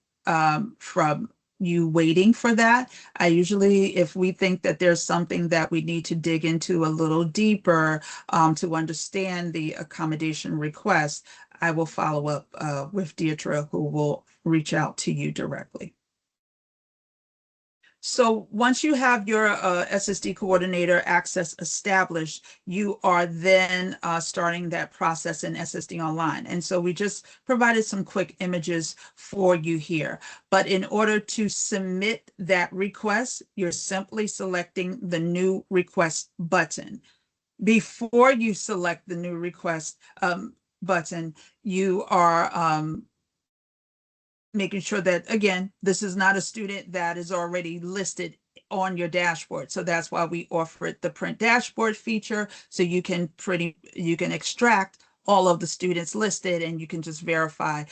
[SPEAKER 2] from you waiting for that. I usually, if we think that there's something that we need to dig into a little deeper to understand the accommodation request, I will follow up with Deidre, who will reach out to you directly. So once you have your SSD coordinator access established, you are then starting that process in SSD Online. And so we just provided some quick images for you here. But in order to submit that request, you're simply selecting the new request button. Before you select the new request button, you are making sure that, again, this is not a student that is already listed on your dashboard. So that's why we offer the print dashboard feature. So you can extract all of the students listed, and you can just verify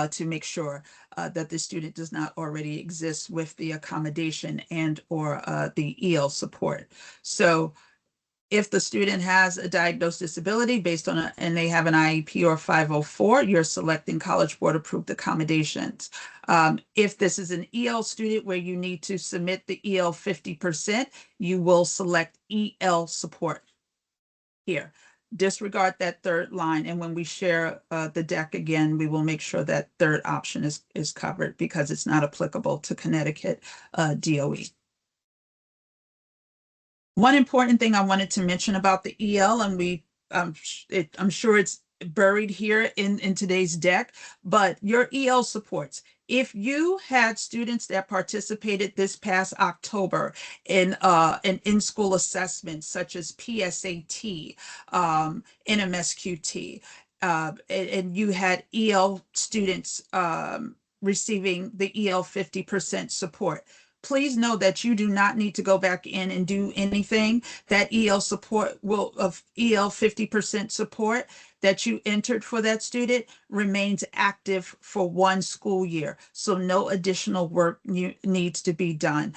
[SPEAKER 2] to make sure that the student does not already exist with the accommodation and or the EL support. So if the student has a diagnosed disability based on and they have an IEP or 504, you're selecting College Board approved accommodations. If this is an EL student where you need to submit the EL 50%, you will select EL support here. Disregard that third line. And when we share the deck again, we will make sure that third option is covered because it's not applicable to Connecticut DOE. One important thing I wanted to mention about the EL, and I'm sure it's buried here in today's deck, but your EL supports. If you had students that participated this past October in in-school assessments such as PSAT, NMSQT, and you had EL students receiving the EL 50% support, please know that you do not need to go back in and do anything. That EL support of EL 50% support that you entered for that student remains active for 1 school year. So no additional work needs to be done.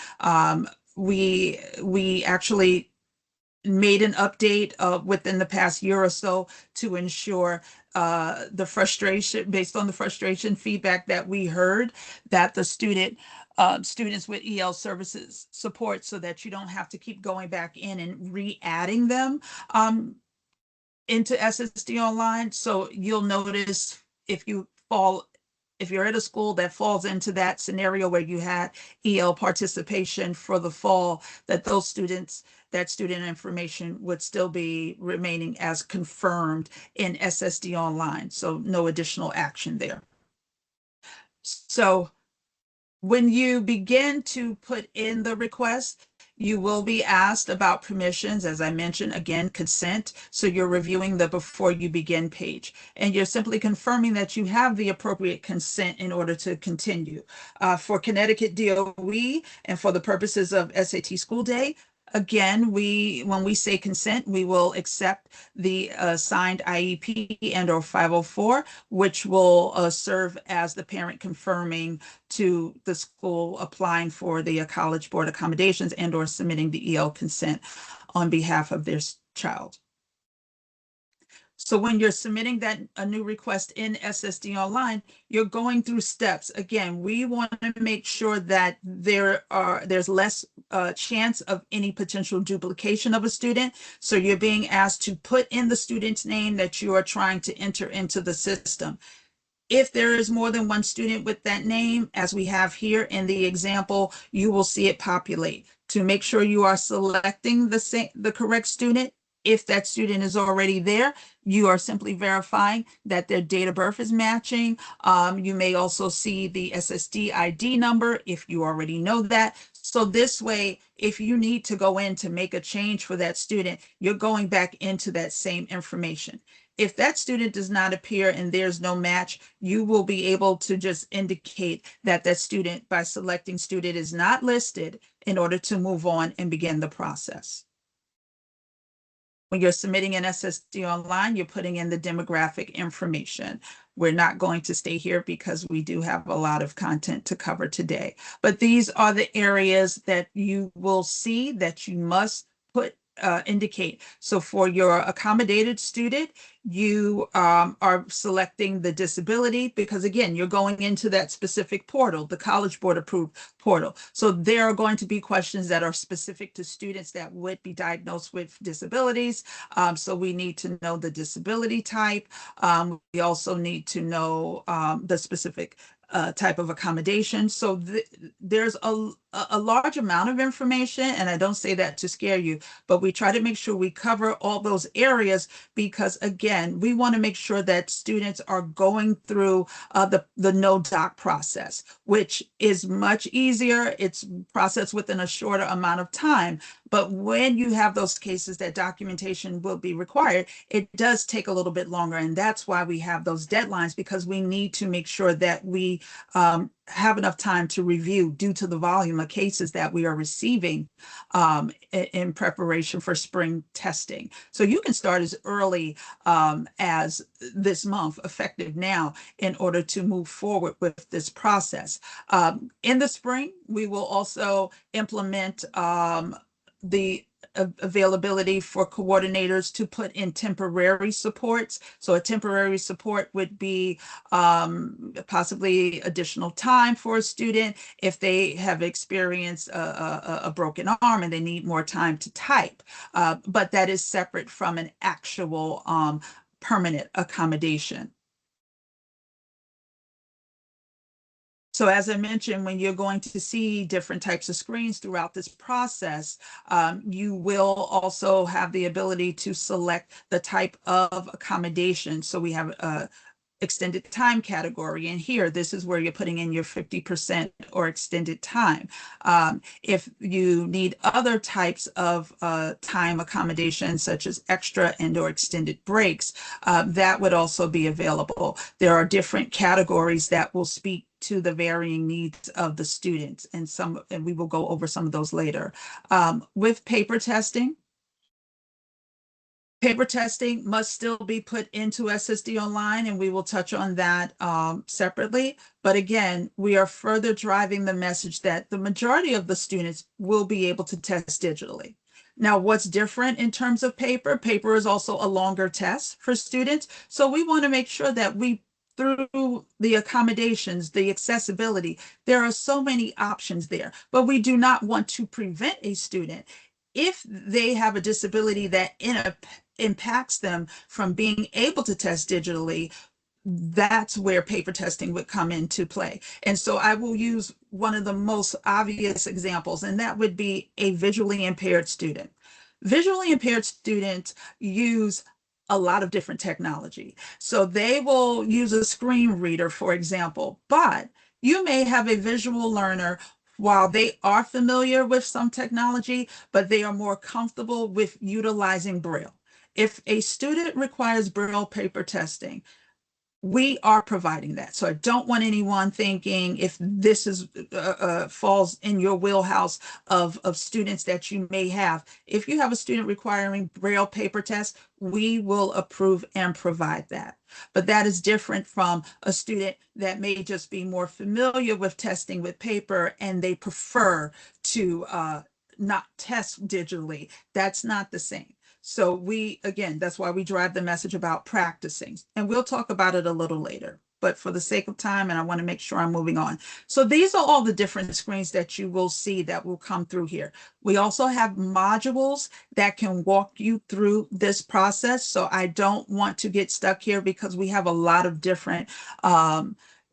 [SPEAKER 2] We actually made an update within the past year or so to ensure the frustration, based on the frustration feedback that we heard, that the students with EL services support, so that you don't have to keep going back in and re-adding them into SSD Online. So you'll notice if you're at a school that falls into that scenario where you had EL participation for the fall, that that student information would still be remaining as confirmed in SSD Online. So no additional action there. So when you begin to put in the request, you will be asked about permissions, as I mentioned, again, consent. So you're reviewing the before you begin page, and you're simply confirming that you have the appropriate consent in order to continue. For Connecticut DOE and for the purposes of SAT School Day, again, when we say consent, we will accept the signed IEP and or 504, which will serve as the parent confirming to the school applying for the College Board accommodations and or submitting the EL consent on behalf of their child. So when you're submitting a new request in SSD Online, you're going through steps. Again, we want to make sure that there's less chance of any potential duplication of a student. So you're being asked to put in the student's name that you are trying to enter into the system. If there is more than one student with that name, as we have here in the example, you will see it populate. To make sure you are selecting the correct student, if that student is already there, you are simply verifying that their date of birth is matching. You may also see the SSD ID number if you already know that. So this way, if you need to go in to make a change for that student, you're going back into that same information. If that student does not appear and there's no match, you will be able to just indicate that that student, by selecting student is not listed, in order to move on and begin the process. When you're submitting an SSD online, you're putting in the demographic information. We're not going to stay here because we do have a lot of content to cover today. But these are the areas that you will see that you must indicate. So for your accommodated student, you are selecting the disability, because again, you're going into that specific portal, the College Board approved portal. So there are going to be questions that are specific to students that would be diagnosed with disabilities. So we need to know the disability type. We also need to know the specific type of accommodation. So there's a large amount of information, and I don't say that to scare you, but we try to make sure we cover all those areas, because again, we want to make sure that students are going through the no doc process, which is much easier. It's processed within a shorter amount of time. But when you have those cases that documentation will be required, it does take a little bit longer. And that's why we have those deadlines, because we need to make sure that we have enough time to review due to the volume of cases that we are receiving in preparation for spring testing. So you can start as early as this month, effective now, in order to move forward with this process. In the spring, we will also implement the availability for coordinators to put in temporary supports. So a temporary support would be possibly additional time for a student if they have experienced a broken arm and they need more time to type. But that is separate from an actual permanent accommodation. So as I mentioned, when you're going to see different types of screens throughout this process, you will also have the ability to select the type of accommodation. So we have a extended time category. And here, this is where you're putting in your 50% or extended time. If you need other types of time accommodations, such as extra and or extended breaks, that would also be available. There are different categories that will speak to the varying needs of the students, and we will go over some of those later. With paper testing must still be put into SSD Online, and we will touch on that separately. But again, we are further driving the message that the majority of the students will be able to test digitally. Now, what's different in terms of paper? Paper is also a longer test for students. So we want to make sure that through the accommodations, the accessibility, there are so many options there, but we do not want to prevent a student, if they have a disability that impacts them from being able to test digitally. That's where paper testing would come into play. And so I will use one of the most obvious examples, and that would be a visually impaired student. Visually impaired students use a lot of different technology. So they will use a screen reader, for example, but you may have a visual learner, while they are familiar with some technology, but they are more comfortable with utilizing Braille. If a student requires Braille paper testing, we are providing that. So I don't want anyone thinking, if this is falls in your wheelhouse of students that you may have. If you have a student requiring Braille paper test, we will approve and provide that. But that is different from a student that may just be more familiar with testing with paper and they prefer to not test digitally. That's not the same. So again, that's why we drive the message about practicing, and we'll talk about it a little later, but for the sake of time, and I want to make sure I'm moving on. So these are all the different screens that you will see that will come through here. We also have modules that can walk you through this process. So I don't want to get stuck here, because we have a lot of different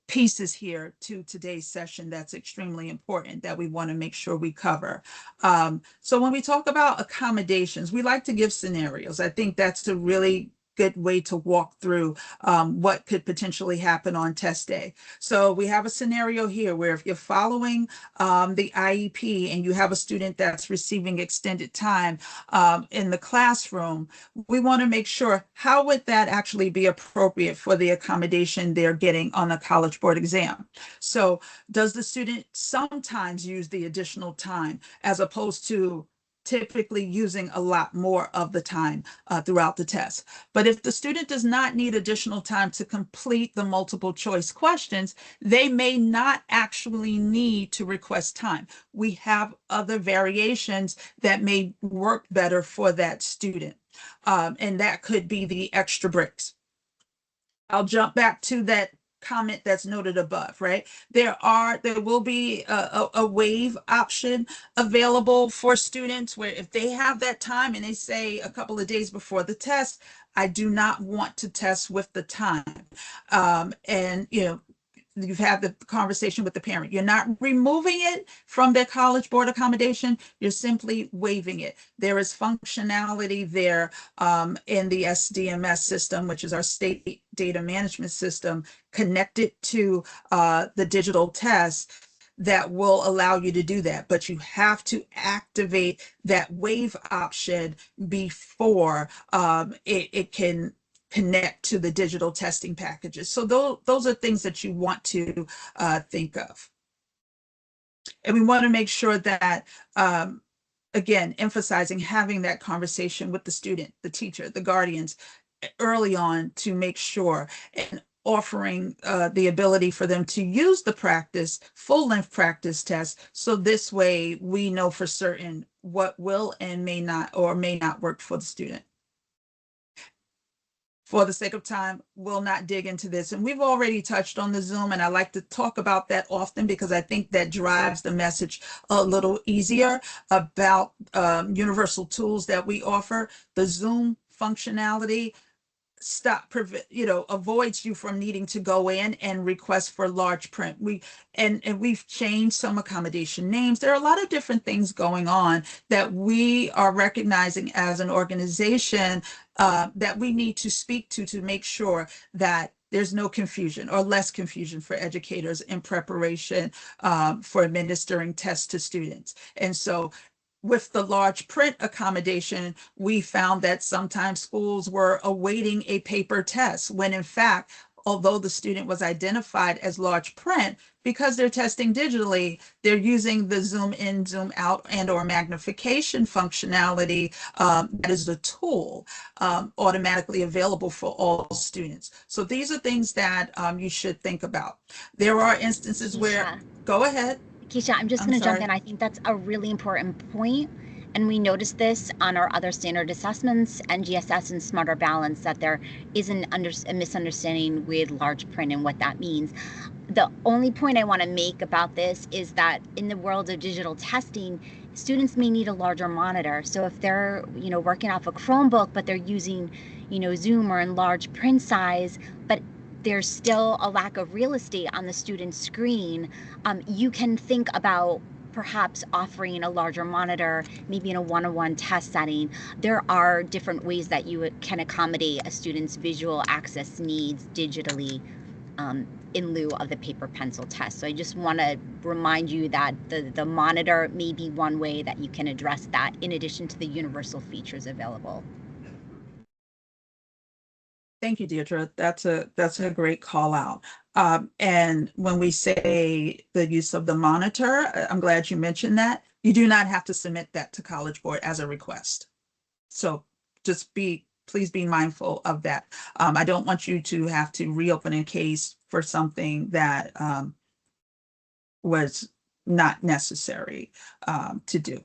[SPEAKER 2] pieces here to today's session that's extremely important that we want to make sure we cover. So when we talk about accommodations, we like to give scenarios. I think that's a really good way to walk through what could potentially happen on test day. So we have a scenario here where if you're following the IEP and you have a student that's receiving extended time in the classroom, we want to make sure how would that actually be appropriate for the accommodation they're getting on a College Board exam. So does the student sometimes use the additional time as opposed to typically using a lot more of the time throughout the test? But if the student does not need additional time to complete the multiple choice questions, they may not actually need to request time. We have other variations that may work better for that student. And that could be the extra breaks. I'll jump back to that comment that's noted above, right? There will be a waive option available for students where if they have that time and they say a couple of days before the test, I do not want to test with the time. And, you know, you've had the conversation with the parent. You're not removing it from their College Board accommodation. You're simply waiving it. There is functionality there in the SDMS system, which is our state data management system, connected to the digital test that will allow you to do that. But you have to activate that waive option before it can connect to the digital testing packages. So those are things that you want to think of. And we want to make sure that, again, emphasizing having that conversation with the student, the teacher, the guardians early on to make sure, and offering the ability for them to use the full-length practice test. So this way we know for certain what will and may not work for the student. For the sake of time, we'll not dig into this. And we've already touched on the Zoom, and I like to talk about that often because I think that drives the message a little easier about universal tools that we offer. The Zoom functionality avoids you from needing to go in and request for large print. We've changed some accommodation names. There are a lot of different things going on that we are recognizing as an organization that we need to speak to make sure that there's no confusion or less confusion for educators in preparation for administering tests to students. And so with the large print accommodation, we found that sometimes schools were awaiting a paper test when in fact, although the student was identified as large print, because they're testing digitally, they're using the zoom in, zoom out, and or magnification functionality that is the tool automatically available for all students. So these are things that you should think about. There are instances where, go ahead.
[SPEAKER 3] Keisha, I'm just going to jump in. I think that's a really important point. And we noticed this on our other standard assessments, NGSS and Smarter Balance, that there is a misunderstanding with large print and what that means. The only point I want to make about this is that in the world of digital testing, students may need a larger monitor. So if they're, working off a Chromebook, but they're using, Zoom or in large print size, but there's still a lack of real estate on the student's screen, you can think about perhaps offering a larger monitor, maybe in a one-on-one test setting. There are different ways that you can accommodate a student's visual access needs digitally in lieu of the paper pencil test. So I just want to remind you that the monitor may be one way that you can address that in addition to the universal features available.
[SPEAKER 2] Thank you, Deirdre. That's a great call out. And when we say the use of the monitor, I'm glad you mentioned that. You do not have to submit that to College Board as a request. So just please be mindful of that. I don't want you to have to reopen a case for something that was not necessary to do.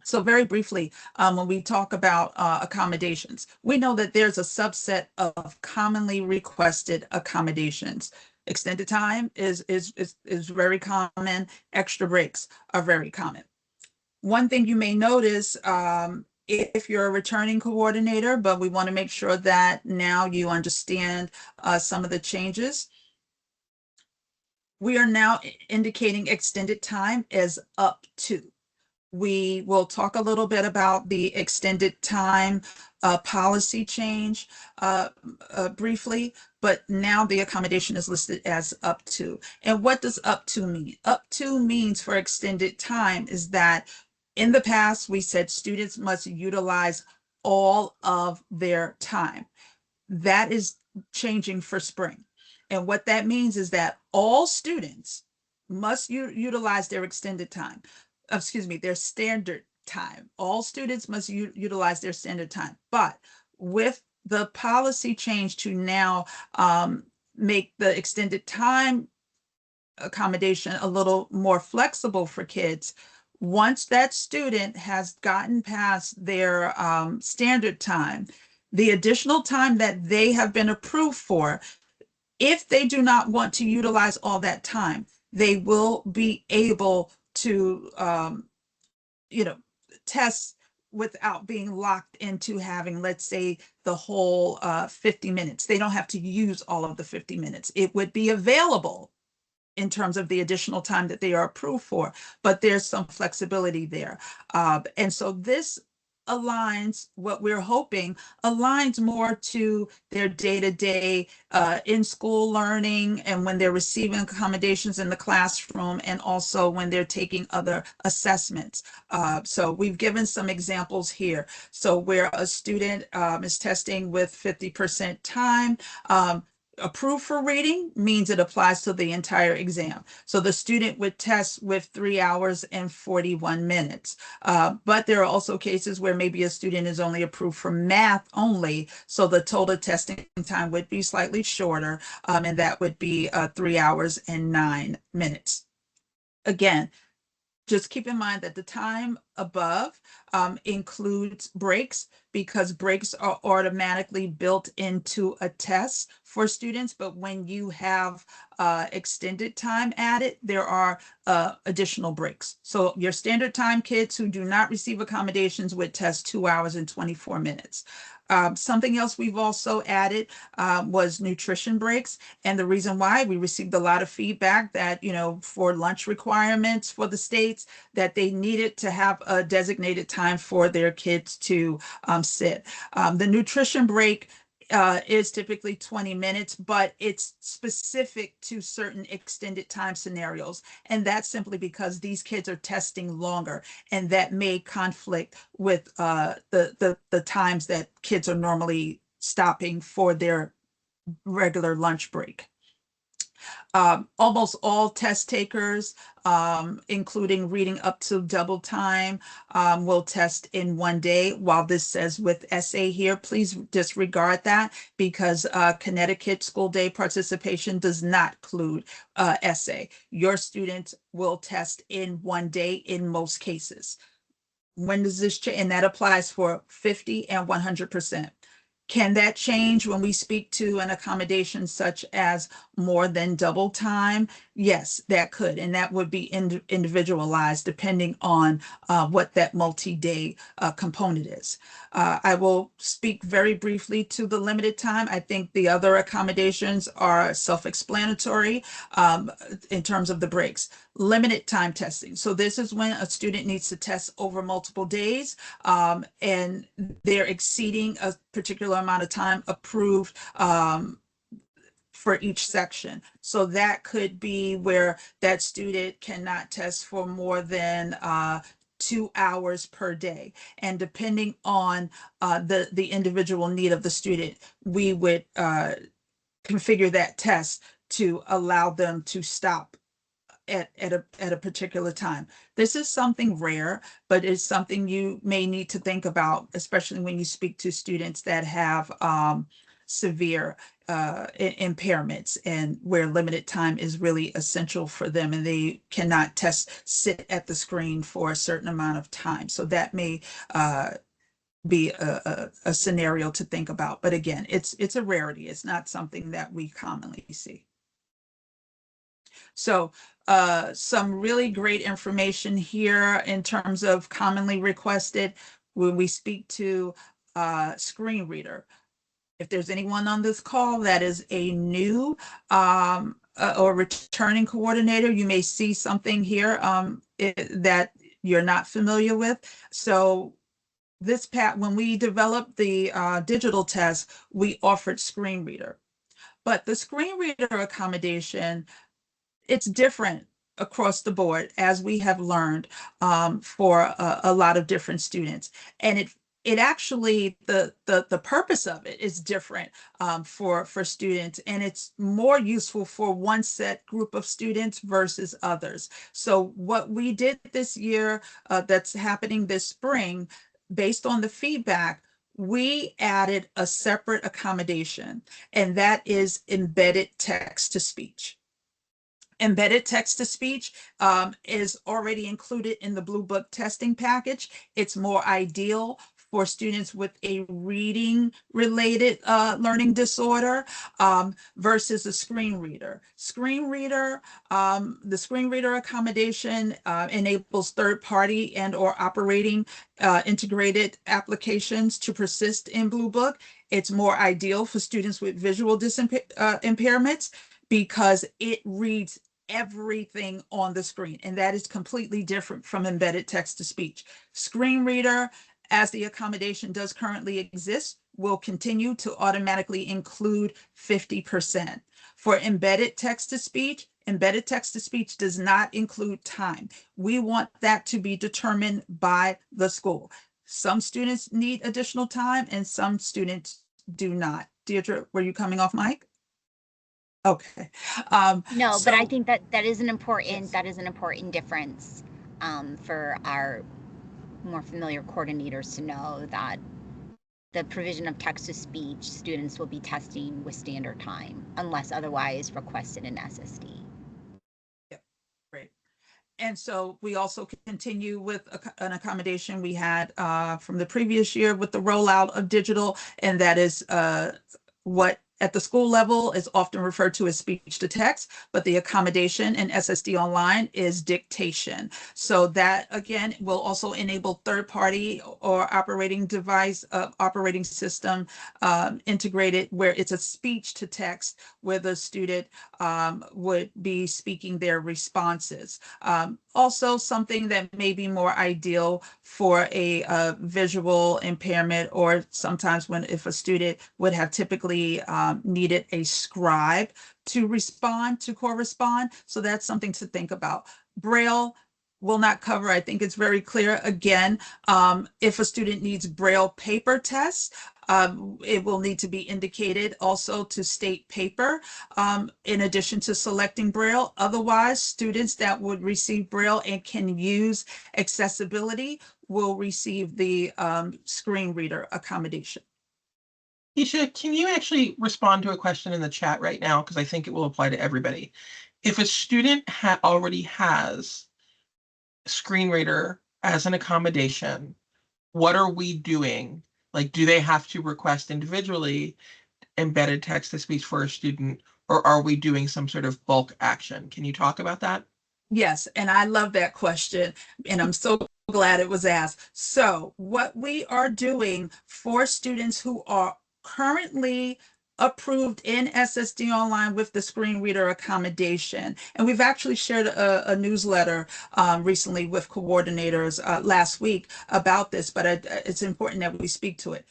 [SPEAKER 2] So very briefly, when we talk about accommodations, we know that there's a subset of commonly requested accommodations. Extended time is very common. Extra breaks are very common. One thing you may notice if you're a returning coordinator, but we want to make sure that now you understand some of the changes. We are now indicating extended time as up to. We will talk a little bit about the extended time policy change briefly, but now the accommodation is listed as up to. And what does up to mean? Up to means for extended time is that in the past, we said students must utilize all of their time. That is changing for spring. And what that means is that all students must utilize their extended time, their standard time. All students must utilize their standard time. But with the policy change to now make the extended time accommodation a little more flexible for kids, once that student has gotten past their standard time, the additional time that they have been approved for, if they do not want to utilize all that time, they will be able to, test without being locked into having, let's say, the whole 50 minutes. They don't have to use all of the 50 minutes. It would be available in terms of the additional time that they are approved for, but there's some flexibility there. And so this aligns, what we're hoping, aligns more to their day-to-day in-school learning and when they're receiving accommodations in the classroom and also when they're taking other assessments. So we've given some examples here. So where a student is testing with 50% time, approved for reading means it applies to the entire exam. So the student would test with 3 hours and 41 minutes. But there are also cases where maybe a student is only approved for math only. So the total testing time would be slightly shorter, and that would be 3 hours and 9 minutes. Again, just keep in mind that the time above includes breaks, because breaks are automatically built into a test for students. But when you have extended time added, there are additional breaks. So your standard time kids who do not receive accommodations would test 2 hours and 24 minutes. Something else we've also added was nutrition breaks. And the reason why, we received a lot of feedback that, for lunch requirements for the states, that they needed to have a designated time for their kids to sit. The nutrition break is typically 20 minutes, but it's specific to certain extended time scenarios. And that's simply because these kids are testing longer, and that may conflict with the times that kids are normally stopping for their regular lunch break. Almost all test takers, including reading up to double time, will test in 1 day. While this says with essay here, please disregard that, because Connecticut school day participation does not include essay. Your students will test in 1 day in most cases. When does this change? And that applies for 50 and 100%. Can that change when we speak to an accommodation such as more than double time? Yes, that could, and that would be individualized depending on what that multi-day component is. I will speak very briefly to the limited time. I think the other accommodations are self-explanatory in terms of the breaks. Limited time testing. So this is when a student needs to test over multiple days, and they're exceeding a particular amount of time approved for each section. So that could be where that student cannot test for more than 2 hours per day. And depending on the individual need of the student, we would configure that test to allow them to stop at a particular time. This is something rare, but it's something you may need to think about, especially when you speak to students that have severe impairments and where limited time is really essential for them, and they cannot sit at the screen for a certain amount of time. So that may be a scenario to think about. But again, it's a rarity. It's not something that we commonly see. So some really great information here in terms of commonly requested when we speak to screen reader. If there's anyone on this call that is a new or returning coordinator, you may see something here that you're not familiar with. So when we developed the digital test, we offered screen reader. But the screen reader accommodation, it's different across the board, as we have learned for a lot of different students. And it actually, the purpose of it is different for students, and it's more useful for one set group of students versus others. So what we did this year, that's happening this spring, based on the feedback, we added a separate accommodation, and that is embedded text to speech. Embedded text to speech is already included in the Blue Book testing package. It's more ideal for students with a reading related learning disorder versus a screen reader. The screen reader accommodation enables third-party and or operating integrated applications to persist in Blue Book. It's more ideal for students with visual impairments because it reads everything on the screen, and that is completely different from embedded text to speech. Screen reader, as the accommodation does currently exist, will continue to automatically include 50%. For embedded text to speech does not include time. We want that to be determined by the school. Some students need additional time and some students do not. Deirdre, were you coming off mic? Okay.
[SPEAKER 3] No, but I think that is an important
[SPEAKER 2] Yes.
[SPEAKER 3] that is an important difference for our more familiar coordinators to know that the provision of text to speech students will be testing with standard time unless otherwise requested in SSD.
[SPEAKER 2] Yep, great. And so we also continue with an accommodation we had from the previous year with the rollout of digital, and that is what at the school level is often referred to as speech to text, but the accommodation in SSD online is dictation. So that again will also enable third-party or operating device, operating system integrated, where it's a speech to text, where the student would be speaking their responses. Also, something that may be more ideal for a visual impairment, or sometimes if a student would have typically needed a scribe to correspond. So that's something to think about. Braille will not cover. I think it's very clear. Again, if a student needs Braille paper tests, it will need to be indicated also to state paper in addition to selecting Braille. Otherwise, students that would receive Braille and can use accessibility will receive the screen reader accommodation.
[SPEAKER 4] Keisha, can you actually respond to a question in the chat right now? Because I think it will apply to everybody. If a student already has screen reader as an accommodation, what are we doing? Like, do they have to request individually embedded text to speech for a student, or are we doing some sort of bulk action? Can you talk about that?
[SPEAKER 2] Yes, and I love that question, and I'm so glad it was asked. So what we are doing for students who are currently approved in SSD Online with the screen reader accommodation, and we've actually shared a newsletter recently with coordinators last week about this, but it's important that we speak to it.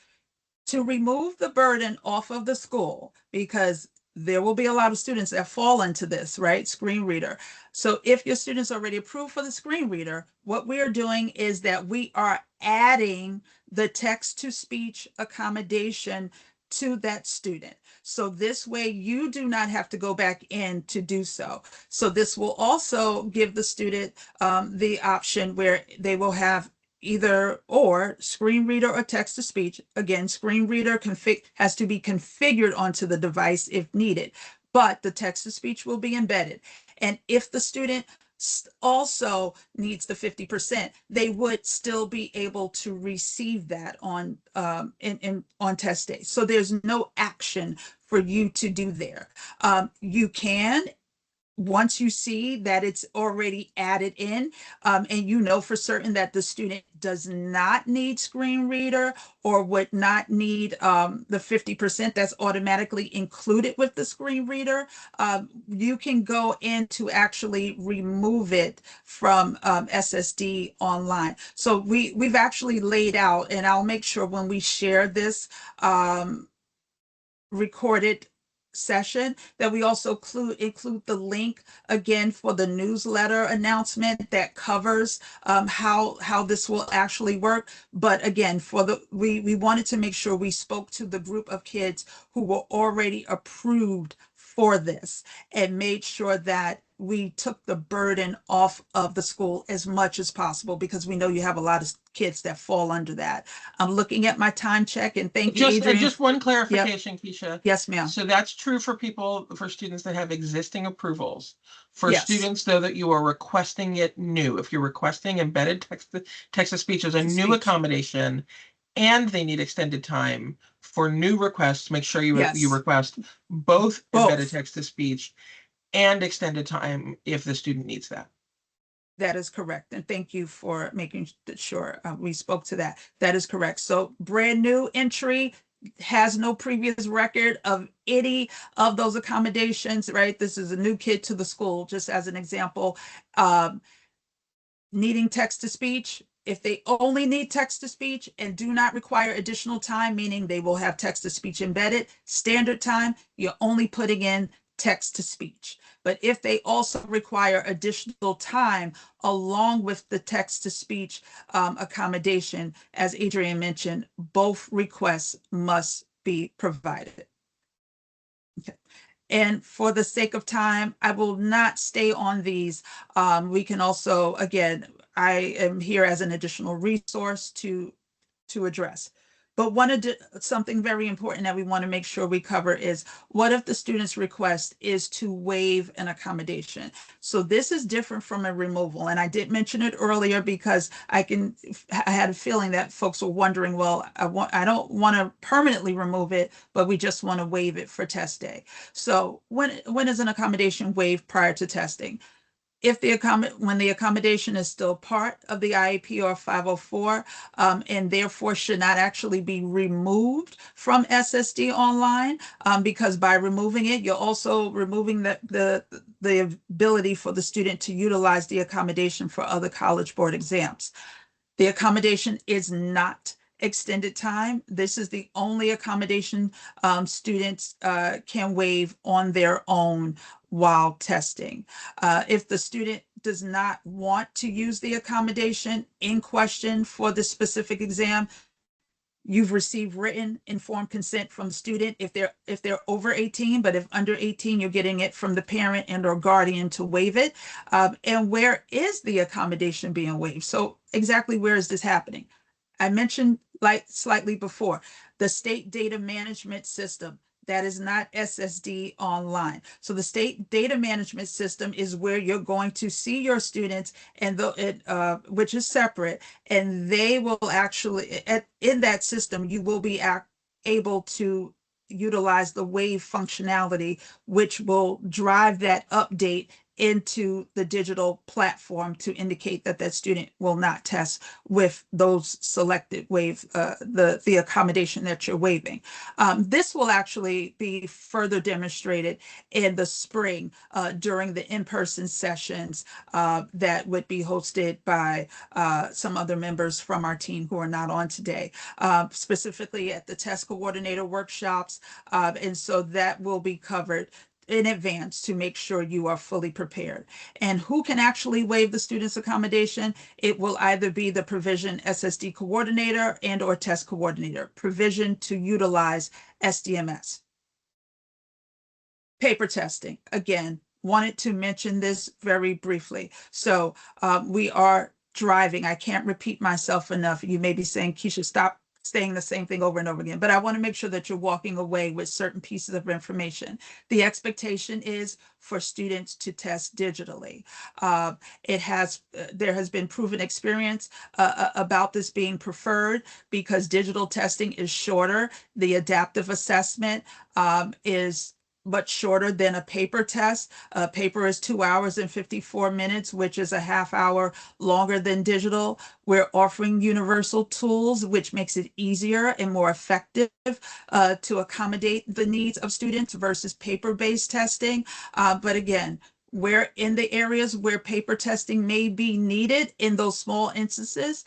[SPEAKER 2] To remove the burden off of the school, because there will be a lot of students that fall into this, right? Screen reader. So if your student's already approved for the screen reader, what we are doing is that we are adding the text to speech accommodation to that student. So this way you do not have to go back in to do so. So this will also give the student the option where they will have either or screen reader or text to speech. Again, screen reader has to be configured onto the device if needed, but the text to speech will be embedded. And if the student also needs the 50%, they would still be able to receive that on on test day. So there's no action for you to do there. You can once you see that it's already added in, and you know for certain that the student does not need screen reader or would not need the 50% that's automatically included with the screen reader, you can go in to actually remove it from SSD online. So we've actually laid out, and I'll make sure when we share this recorded session that we also include the link again for the newsletter announcement that covers how this will actually work. But again, we wanted to make sure we spoke to the group of kids who were already approved for this and made sure that we took the burden off of the school as much as possible, because we know you have a lot of kids that fall under that. I'm looking at my time check, and thank you, Adrian.
[SPEAKER 4] Just one clarification, Keisha.
[SPEAKER 2] Yes, ma'am.
[SPEAKER 4] So that's true for students that have existing approvals. For
[SPEAKER 2] Yes.
[SPEAKER 4] students, though, that you are requesting it new, if you're requesting embedded text-to-speech as a new accommodation, and they need extended time for new requests, make sure you request both embedded text-to-speech and extended time if the student needs that.
[SPEAKER 2] That is correct. And thank you for making sure we spoke to that. That is correct. So brand new entry has no previous record of any of those accommodations, right? This is a new kid to the school, just as an example. Needing text-to-speech, if they only need text-to-speech and do not require additional time, meaning they will have text-to-speech embedded, standard time, you're only putting in text-to-speech. But if they also require additional time along with the text-to-speech accommodation, as Adrian mentioned, both requests must be provided. Okay. And for the sake of time, I will not stay on these. We can also, again, I am here as an additional resource to address. But something very important that we want to make sure we cover is, what if the student's request is to waive an accommodation? So this is different from a removal. And I did mention it earlier because I had a feeling that folks were wondering, well, I don't want to permanently remove it, but we just want to waive it for test day. So when is an accommodation waived prior to testing? If when the accommodation is still part of the IEP or 504, and therefore should not actually be removed from SSD online, because by removing it, you're also removing the ability for the student to utilize the accommodation for other College Board exams. The accommodation is not extended time. This is the only accommodation students can waive on their own while testing. If the student does not want to use the accommodation in question for the specific exam, you've received written informed consent from the student if they're over 18, but if under 18, you're getting it from the parent and or guardian to waive it. And where is the accommodation being waived? So exactly where is this happening? I mentioned slightly before, the state data management system. That is not SSD online. So the state data management system is where you're going to see your students, and which is separate, and they will actually, in that system, you will be able to utilize the waive functionality, which will drive that update into the digital platform to indicate that that student will not test with those selected waive, the accommodation that you're waiving. This will actually be further demonstrated in the spring during the in-person sessions that would be hosted by some other members from our team who are not on today, specifically at the test coordinator workshops. And so that will be covered in advance to make sure you are fully prepared. And who can actually waive the student's accommodation? It will either be the provision SSD coordinator and or test coordinator, provision to utilize SDMS. Paper testing, again, wanted to mention this very briefly. So we are driving. I can't repeat myself enough. You may be saying, Keisha, stop saying the same thing over and over again, but I want to make sure that you're walking away with certain pieces of information. The expectation is for students to test digitally. There has been proven experience about this being preferred because digital testing is shorter. The adaptive assessment is but shorter than a paper test. Paper is 2 hours and 54 minutes, which is a half hour longer than digital. We're offering universal tools, which makes it easier and more effective to accommodate the needs of students versus paper-based testing. But again, we're in the areas where paper testing may be needed in those small instances,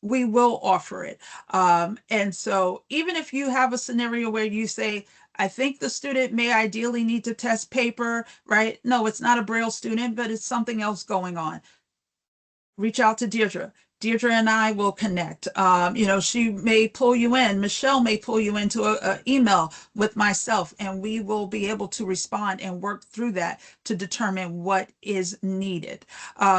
[SPEAKER 2] we will offer it. And so even if you have a scenario where you say, I think the student may ideally need to test paper, right? No, it's not a Braille student, but it's something else going on. Reach out to Deirdre. Deirdre and I will connect. She may pull you in. Michelle may pull you into an email with myself, and we will be able to respond and work through that to determine what is needed.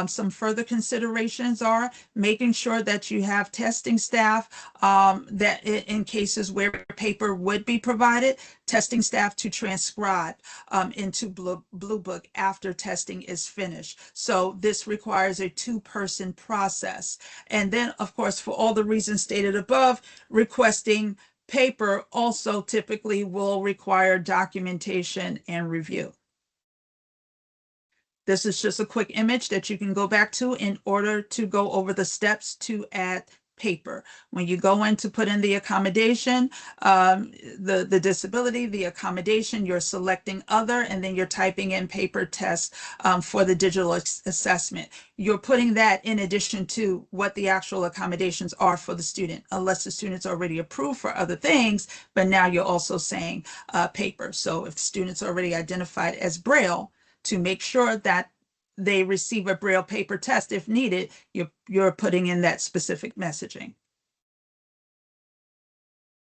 [SPEAKER 2] Some further considerations are making sure that you have testing staff that in cases where paper would be provided, testing staff to transcribe into Blue Book after testing is finished. So this requires a two-person process. And then, of course, for all the reasons stated above, requesting paper also typically will require documentation and review. This is just a quick image that you can go back to in order to go over the steps to add paper. When you go in to put in the accommodation, the disability, the accommodation, you're selecting other, and then you're typing in paper test for the digital assessment. You're putting that in addition to what the actual accommodations are for the student, unless the student's already approved for other things, but now you're also saying paper. So if the student's already identified as Braille, to make sure that they receive a Braille paper test if needed, you're putting in that specific messaging.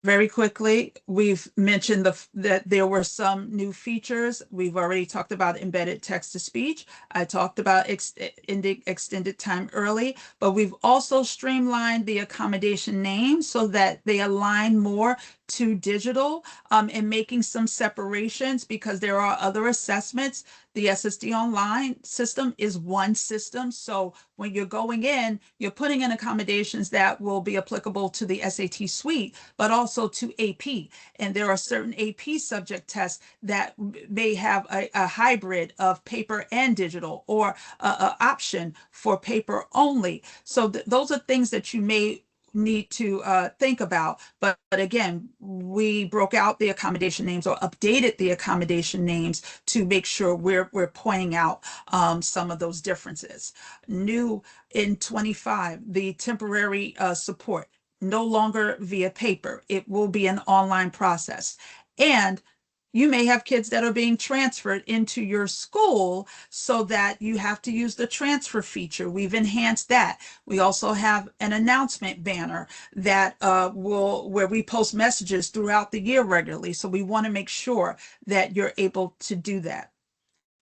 [SPEAKER 2] Very quickly, we've mentioned that there were some new features. We've already talked about embedded text-to-speech. I talked about extended time early, but we've also streamlined the accommodation names so that they align more to digital and making some separations because there are other assessments. The SSD online system is one system. So when you're going in, you're putting in accommodations that will be applicable to the SAT suite, but also to AP. And there are certain AP subject tests that may have a hybrid of paper and digital, or an option for paper only. So those are things that you may need to think about. But again, we broke out the accommodation names or updated the accommodation names to make sure we're pointing out some of those differences. New in 25, the temporary support, no longer via paper. It will be an online process. And you may have kids that are being transferred into your school so that you have to use the transfer feature. We've enhanced that. We also have an announcement banner that where we post messages throughout the year regularly. So we want to make sure that you're able to do that.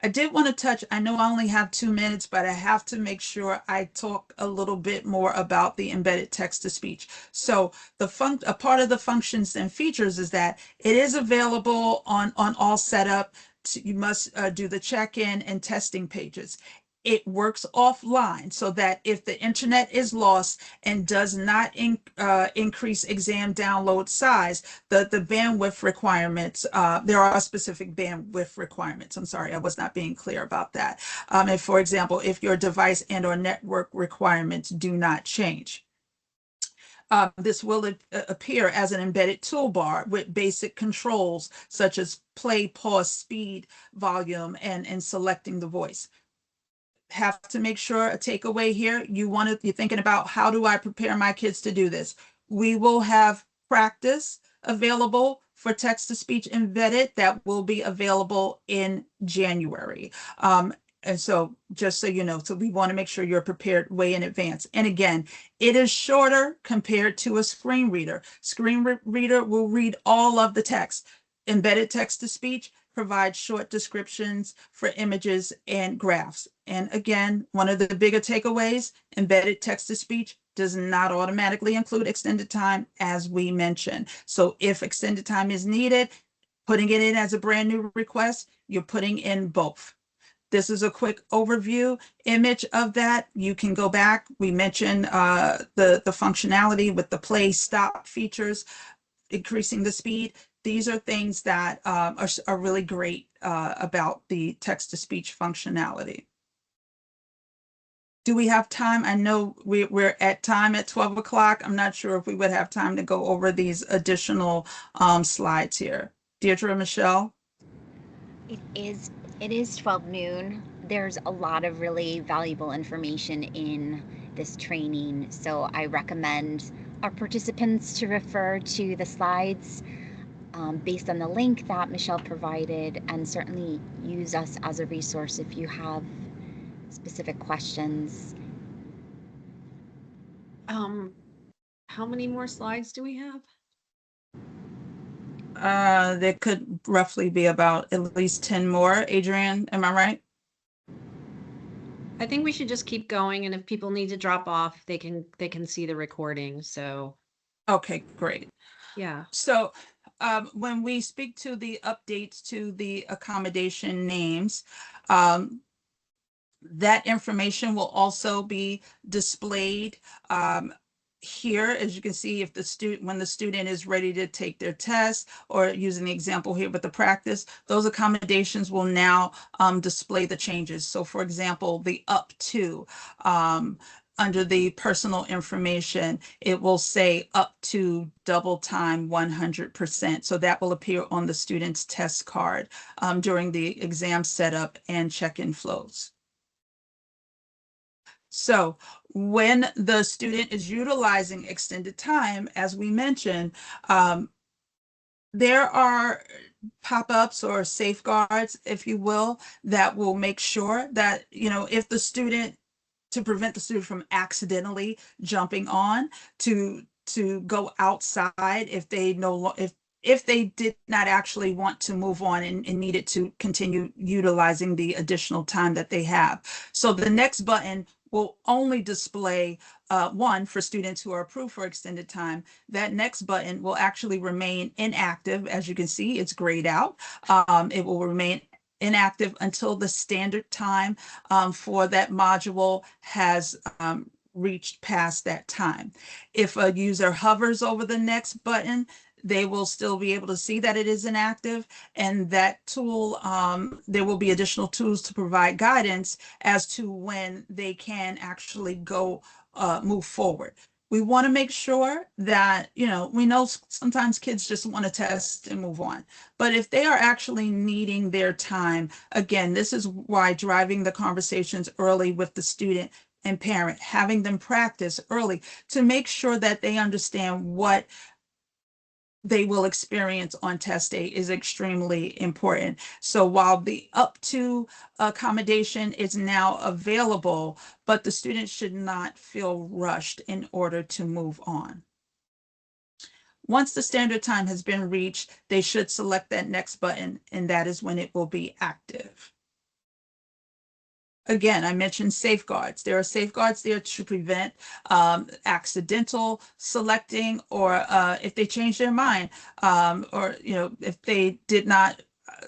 [SPEAKER 2] I did want to touch, I know I only have 2 minutes, but I have to make sure I talk a little bit more about the embedded text-to-speech. So a part of the functions and features is that it is available on all setup. You must do the check-in and testing pages. It works offline so that if the internet is lost and does not increase exam download size, the bandwidth requirements, there are specific bandwidth requirements. I'm sorry, I was not being clear about that. And for example, if your device and or network requirements do not change. This will appear as an embedded toolbar with basic controls such as play, pause, speed, volume, and selecting the voice. Have to make sure a takeaway here. You're thinking about, how do I prepare my kids to do this? We will have practice available for text-to-speech embedded that will be available in January. And so just so you know, so we want to make sure you're prepared way in advance. And again, it is shorter compared to a screen reader. Screen reader will read all of the text. Embedded text-to-speech provides short descriptions for images and graphs. And again, one of the bigger takeaways, embedded text-to-speech does not automatically include extended time, as we mentioned. So if extended time is needed, putting it in as a brand new request, you're putting in both. This is a quick overview image of that. You can go back. We mentioned the functionality with the play stop features, increasing the speed. these are things that are really great about the text-to-speech functionality. Do we have time? I know we're at time at 12 o'clock. I'm not sure if we would have time to go over these additional slides here. Deirdre, Michelle?
[SPEAKER 3] It is 12 noon. There's a lot of really valuable information in this training, so I recommend our participants to refer to the slides based on the link that Michelle provided, and certainly use us as a resource if you have specific questions.
[SPEAKER 1] How many more slides do we have?
[SPEAKER 2] There could roughly be about at least 10 more. Adrienne, am I right?
[SPEAKER 1] I think we should just keep going, and if people need to drop off, they can see the recording. So
[SPEAKER 2] Okay, great.
[SPEAKER 1] yeah.
[SPEAKER 2] So when we speak to the updates to the accommodation names, that information will also be displayed here, as you can see, if the student, when the student is ready to take their test, or using the example here with the practice, those accommodations will now display the changes. So for example, the up to, under the personal information, it will say up to double time 100%. So that will appear on the student's test card during the exam setup and check-in flows. So when the student is utilizing extended time, as we mentioned, there are pop-ups or safeguards, if you will, that will make sure that, if the student, to prevent the student from accidentally jumping on to go outside if they if they did not actually want to move on and needed to continue utilizing the additional time that they have. So the next button will only display one for students who are approved for extended time. That next button will actually remain inactive. As you can see, it's grayed out. It will remain inactive until the standard time for that module has reached past that time. If a user hovers over the next button, they will still be able to see that it is inactive, and that tool, there will be additional tools to provide guidance as to when they can actually go move forward. We want to make sure that, we know sometimes kids just want to test and move on, but if they are actually needing their time, again, this is why driving the conversations early with the student and parent, having them practice early to make sure that they understand what they will experience on test day is extremely important. So while the up to accommodation is now available, but the student should not feel rushed in order to move on. Once the standard time has been reached, they should select that next button, and that is when it will be active. Again, I mentioned safeguards. There are safeguards there to prevent accidental selecting, or if they change their mind, or if they did not,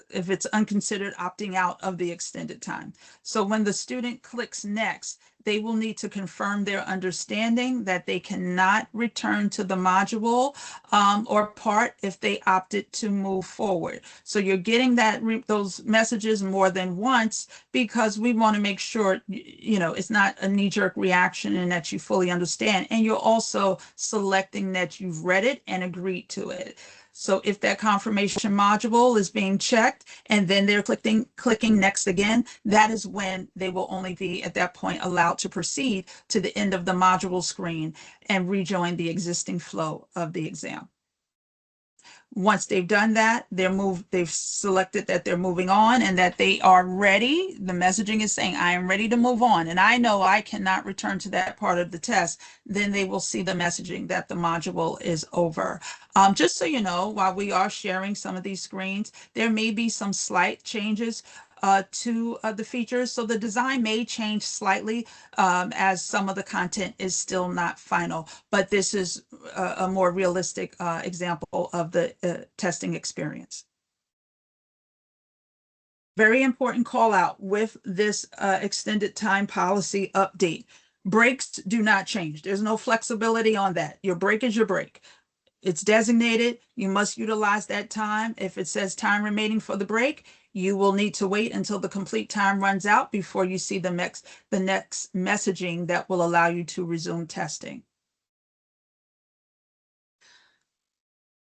[SPEAKER 2] if it's unconsidered opting out of the extended time. So when the student clicks next, they will need to confirm their understanding that they cannot return to the module or part if they opted to move forward. So you're getting those messages more than once, because we want to make sure, it's not a knee-jerk reaction and that you fully understand. And you're also selecting that you've read it and agreed to it. So if that confirmation module is being checked and then they're clicking next again, that is when they will only be at that point allowed to proceed to the end of the module screen and rejoin the existing flow of the exam. Once they've done that, they've selected that they're moving on and that they are ready. The messaging is saying, I am ready to move on, and I know I cannot return to that part of the test. Then they will see the messaging that the module is over. Just so you know, while we are sharing some of these screens, there may be some slight changes to the features. So the design may change slightly as some of the content is still not final, but this is a more realistic example of the testing experience. Very important call out with this extended time policy update. Breaks do not change. There's no flexibility on that. Your break is your break. it's designated, you must utilize that time. If it says time remaining for the break, you will need to wait until the complete time runs out before you see the next messaging that will allow you to resume testing.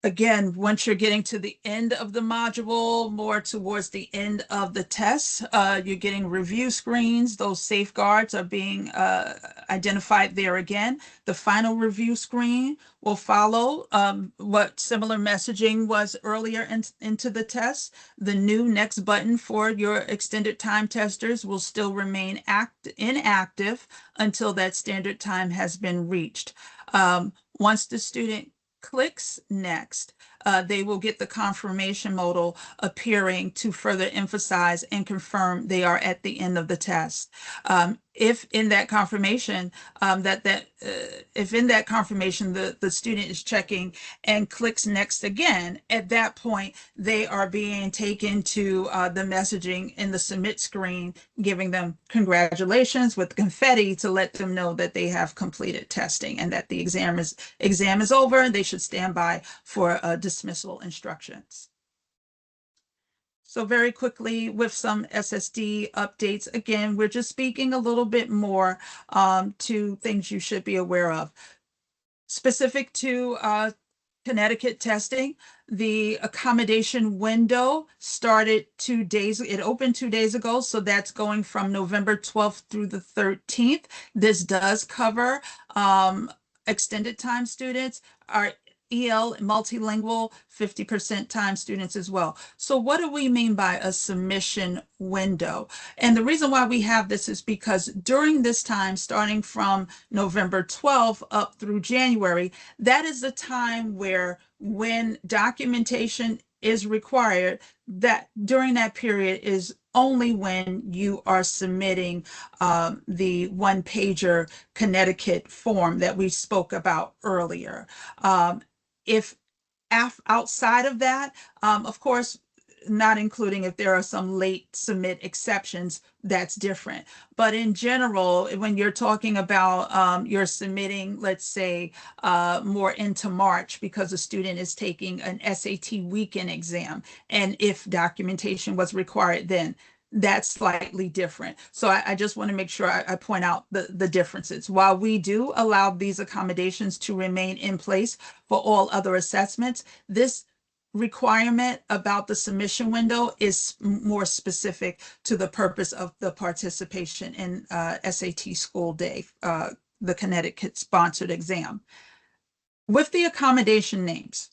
[SPEAKER 2] Again, once you're getting to the end of the module, more towards the end of the test, you're getting review screens. Those safeguards are being identified there again. The final review screen will follow what similar messaging was earlier into the test. The new next button for your extended time testers will still remain inactive until that standard time has been reached. Once the student clicks next, they will get the confirmation modal appearing to further emphasize and confirm they are at the end of the test. If in that confirmation, if in that confirmation the student is checking and clicks next again, at that point they are being taken to the messaging in the submit screen, giving them congratulations with confetti to let them know that they have completed testing and that the exam is over and they should stand by for dismissal instructions. So very quickly with some SSD updates, again, we're just speaking a little bit more to things you should be aware of. Specific to Connecticut testing, the accommodation window started 2 days, it opened 2 days ago, so that's going from November 12th through the 13th. This does cover extended time students, our EL multilingual 50% time students as well. So what do we mean by a submission window? And the reason why we have this is because during this time, starting from November 12th up through January, that is the time where when documentation is required, that during that period is only when you are submitting the one-pager Connecticut form that we spoke about earlier. If outside of that, of course, not including if there are some late submit exceptions, that's different. But in general, when you're talking about you're submitting, let's say, more into March because a student is taking an SAT weekend exam, and if documentation was required then, that's slightly different. So I just want to make sure I point out the differences. While we do allow these accommodations to remain in place for all other assessments, this requirement about the submission window is more specific to the purpose of the participation in SAT school day, the Connecticut sponsored exam. With the accommodation names,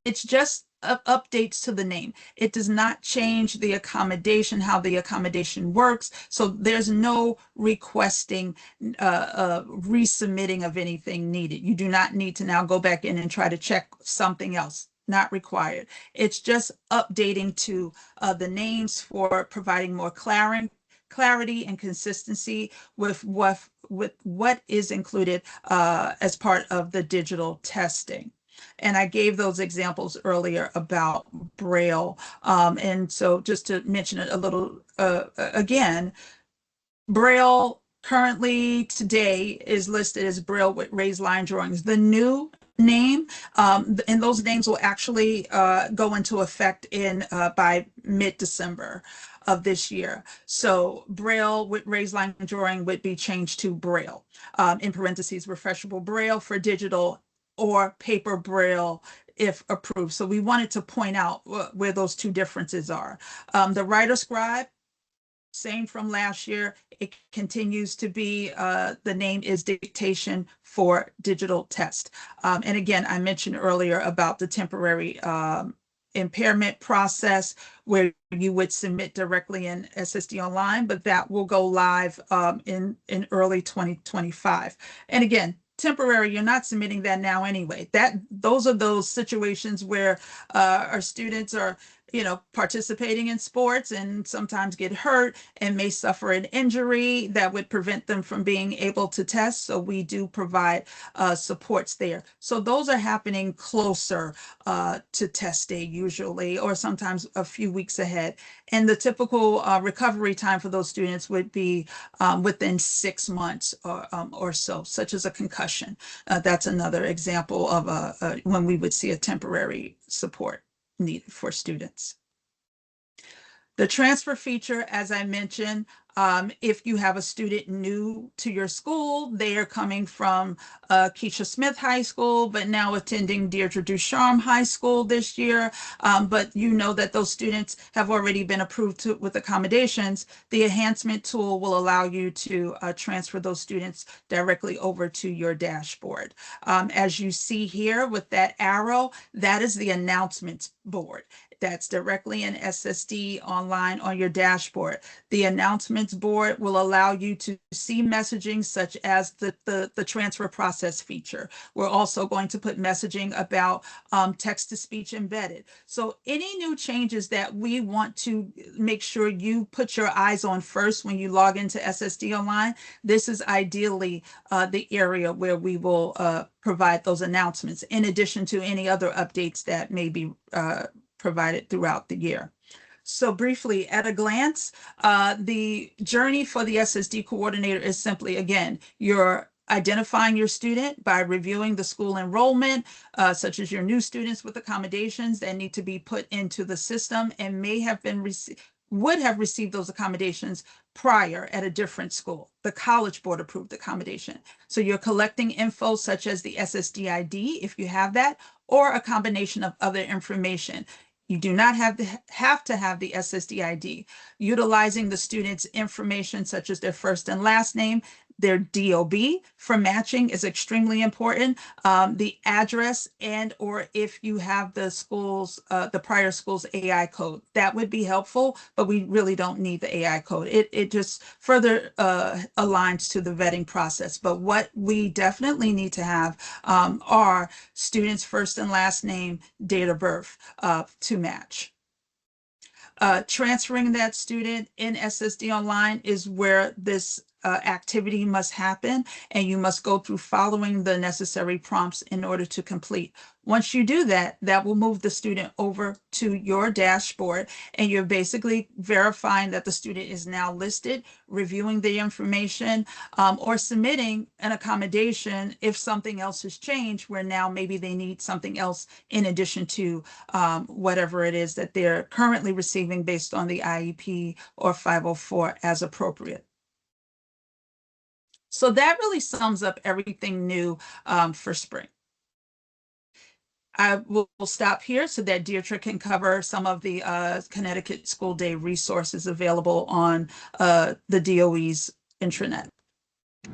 [SPEAKER 2] it's just updates to the name. It does not change the accommodation, how the accommodation works. So there's no requesting, resubmitting of anything needed. You do not need to now go back in and try to check something else. Not required. It's just updating to the names for providing more clarity and consistency with what is included as part of the digital testing. And I gave those examples earlier about Braille. And so just to mention it a little again, Braille currently today is listed as Braille with raised line drawings. The new name, and those names will actually go into effect in by mid-December of this year. So Braille with raised line drawing would be changed to Braille, in parentheses, refreshable Braille for digital or paper Braille if approved. So we wanted to point out where those two differences are. The writer scribe, same from last year, it continues to be, the name is dictation for digital test. And again, I mentioned earlier about the temporary impairment process where you would submit directly in SSD Online, but that will go live in early 2025. And again, temporary, you're not submitting that now anyway. Those are those situations where our students are, participating in sports and sometimes get hurt and may suffer an injury that would prevent them from being able to test. So we do provide supports there. So those are happening closer to test day usually, or sometimes a few weeks ahead. And the typical recovery time for those students would be within 6 months or so, such as a concussion discussion. That's another example of when we would see a temporary support needed for students. The transfer feature, as I mentioned, if you have a student new to your school, they are coming from Keisha Smith High School, but now attending Deirdre Ducharme High School this year. But you know that those students have already been approved with accommodations. The enhancement tool will allow you to transfer those students directly over to your dashboard. As you see here with that arrow, that is the announcements board. That's directly in SSD online on your dashboard. The announcements board will allow you to see messaging such as the transfer process feature. We're also going to put messaging about text-to-speech embedded. So any new changes that we want to make sure you put your eyes on first when you log into SSD online, this is ideally the area where we will provide those announcements, in addition to any other updates that may be provided throughout the year. So briefly, at a glance, the journey for the SSD coordinator is simply, again, you're identifying your student by reviewing the school enrollment, such as your new students with accommodations that need to be put into the system and may have been would have received those accommodations prior at a different school. The College Board approved accommodation. So you're collecting info such as the SSD ID, if you have that, or a combination of other information. You do not have to have the SSD ID. Utilizing the student's information such as their first and last name, their DOB for matching is extremely important. The address and or if you have the school's, the prior school's AI code, that would be helpful, but we really don't need the AI code. It just further aligns to the vetting process. But what we definitely need to have are students' first and last name, date of birth to match. Transferring that student in SSD Online is where this activity must happen, and you must go through following the necessary prompts in order to complete. Once you do that, that will move the student over to your dashboard, and you're basically verifying that the student is now listed, reviewing the information, or submitting an accommodation if something else has changed, where now maybe they need something else in addition to whatever it is that they're currently receiving based on the IEP or 504 as appropriate. So that really sums up everything new for spring. I will stop here so that Deirdre can cover some of the Connecticut School Day resources available on the DOE's intranet.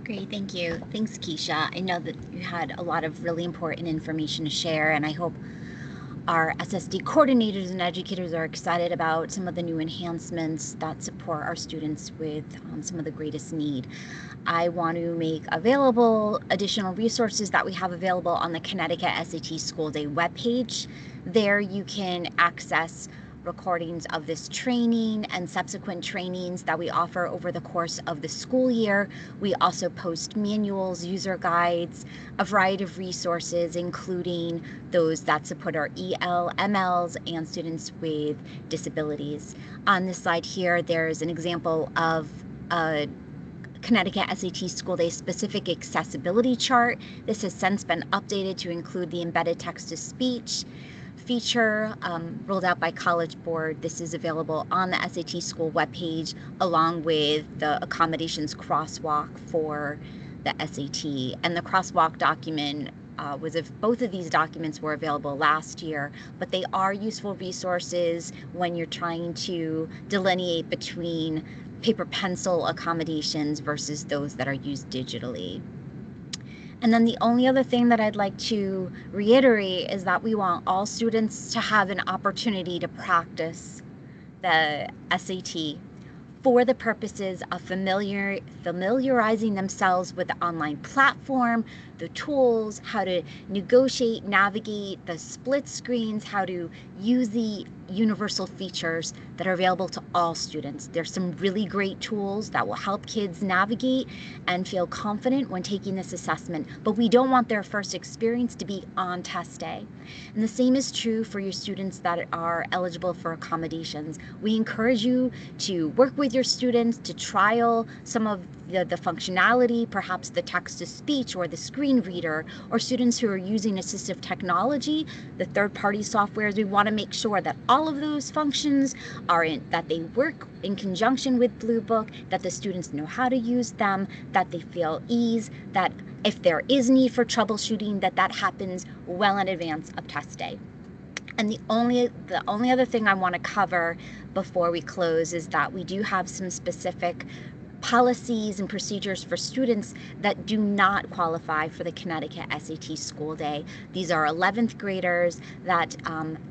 [SPEAKER 3] Great, thank you. Thanks, Keisha. I know that you had a lot of really important information to share, and I hope our SSD coordinators and educators are excited about some of the new enhancements that support our students with some of the greatest need. I want to make available additional resources that we have available on the Connecticut SAT School Day webpage. There you can access recordings of this training and subsequent trainings that we offer over the course of the school year. We also post manuals, user guides, a variety of resources, including those that support our EL, MLs, and students with disabilities. On this slide here, there's an example of a Connecticut SAT School Day specific accessibility chart. This has since been updated to include the embedded text-to-speech feature rolled out by College Board. This is available on the SAT School webpage, along with the accommodations crosswalk for the SAT. And the crosswalk document was if both of these documents were available last year, but they are useful resources when you're trying to delineate between paper pencil accommodations versus those that are used digitally. And then the only other thing that I'd like to reiterate is that we want all students to have an opportunity to practice the SAT for the purposes of familiarizing themselves with the online platform, the tools, how to negotiate, navigate the split screens, how to use the universal features that are available to all students. There's some really great tools that will help kids navigate and feel confident when taking this assessment, but we don't want their first experience to be on test day. And the same is true for your students that are eligible for accommodations. We encourage you to work with your students to trial some of the functionality, perhaps the text-to-speech or the screen reader, or students who are using assistive technology, the third-party softwares. We want to make sure that all of those functions that they work in conjunction with Blue Book, that the students know how to use them, that they feel ease, that if there is need for troubleshooting, that happens well in advance of test day. And the only other thing I want to cover before we close is that we do have some specific policies and procedures for students that do not qualify for the Connecticut SAT school day. These are 11th graders that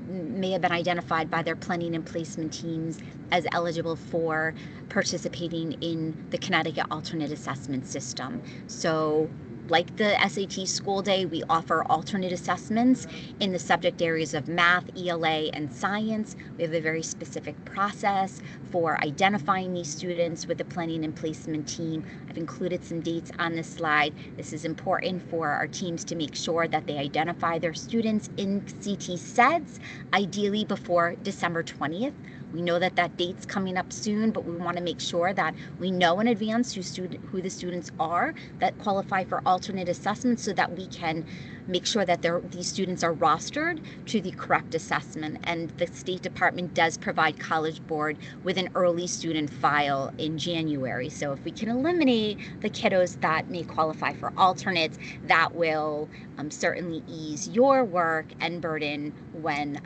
[SPEAKER 3] may have been identified by their planning and placement teams as eligible for participating in the Connecticut alternate assessment system. So like the SAT school day, we offer alternate assessments in the subject areas of math, ELA, and science. We have a very specific process for identifying these students with the planning and placement team. I've included some dates on this slide. This is important for our teams to make sure that they identify their students in CT sets, ideally before December 20th. We know that date's coming up soon, but we want to make sure that we know in advance who the students are that qualify for alternate assessment, so that we can make sure that these students are rostered to the correct assessment. And the State Department does provide College Board with an early student file in January. So if we can eliminate the kiddos that may qualify for alternates, that will certainly ease your work and burden when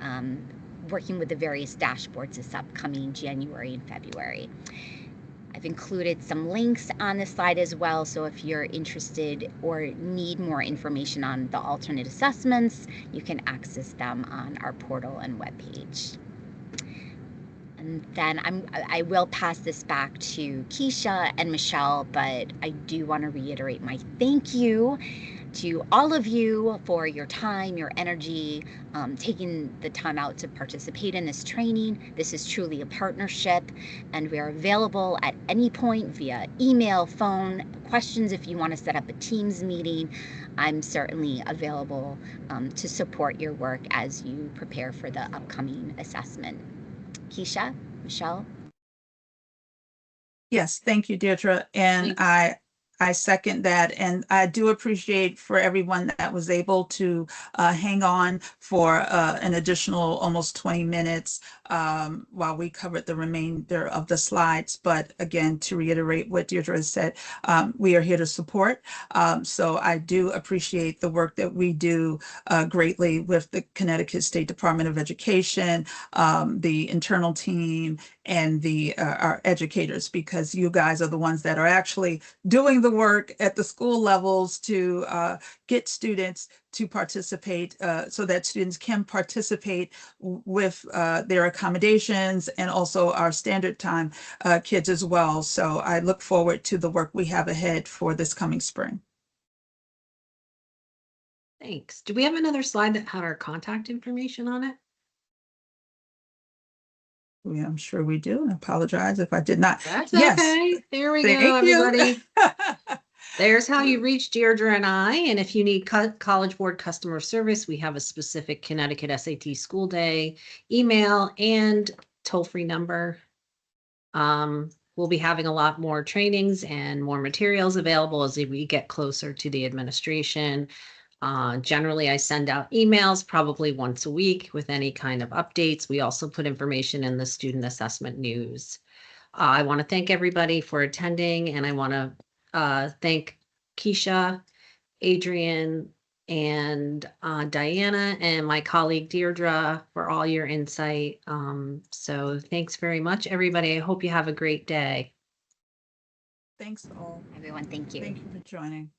[SPEAKER 3] working with the various dashboards this upcoming January and February. I've included some links on this slide as well, so if you're interested or need more information on the alternate assessments, you can access them on our portal and webpage. And then I will pass this back to Keisha and Michelle, but I do want to reiterate my thank you to all of you for your time, your energy, taking the time out to participate in this training. This is truly a partnership, and we are available at any point via email, phone, questions if you want to set up a Teams meeting. I'm certainly available to support your work as you prepare for the upcoming assessment. Keisha, Michelle?
[SPEAKER 2] Yes, thank you, Deirdre. And I second that. And I do appreciate for everyone that was able to hang on for an additional almost 20 minutes while we covered the remainder of the slides. But again, to reiterate what Deirdre has said, we are here to support. So I do appreciate the work that we do greatly with the Connecticut State Department of Education, the internal team, and our educators, because you guys are the ones that are actually doing the work at the school levels to get students to participate so that students can participate with their accommodations and also our standard time kids as well. So I look forward to the work we have ahead for this coming spring.
[SPEAKER 1] Thanks. Do we have another slide that had our contact information on it?
[SPEAKER 2] Yeah, I'm sure we do. I apologize if I did not.
[SPEAKER 1] That's
[SPEAKER 2] Yes.
[SPEAKER 1] Okay. There we
[SPEAKER 2] Thank
[SPEAKER 1] go,
[SPEAKER 2] you.
[SPEAKER 1] everybody. There's how you reach Deirdre and I. And if you need College Board customer service, we have a specific Connecticut SAT school day email and toll-free number. We'll be having a lot more trainings and more materials available as we get closer to the administration. Generally, I send out emails probably once a week with any kind of updates. We also put information in the student assessment news. I want to thank everybody for attending, and I want to thank Keisha, Adrian, and Diana, and my colleague Deirdre for all your insight. So thanks very much, everybody. I hope you have a great day.
[SPEAKER 2] Thanks all.
[SPEAKER 3] Everyone, thank you.
[SPEAKER 2] Thank you for joining.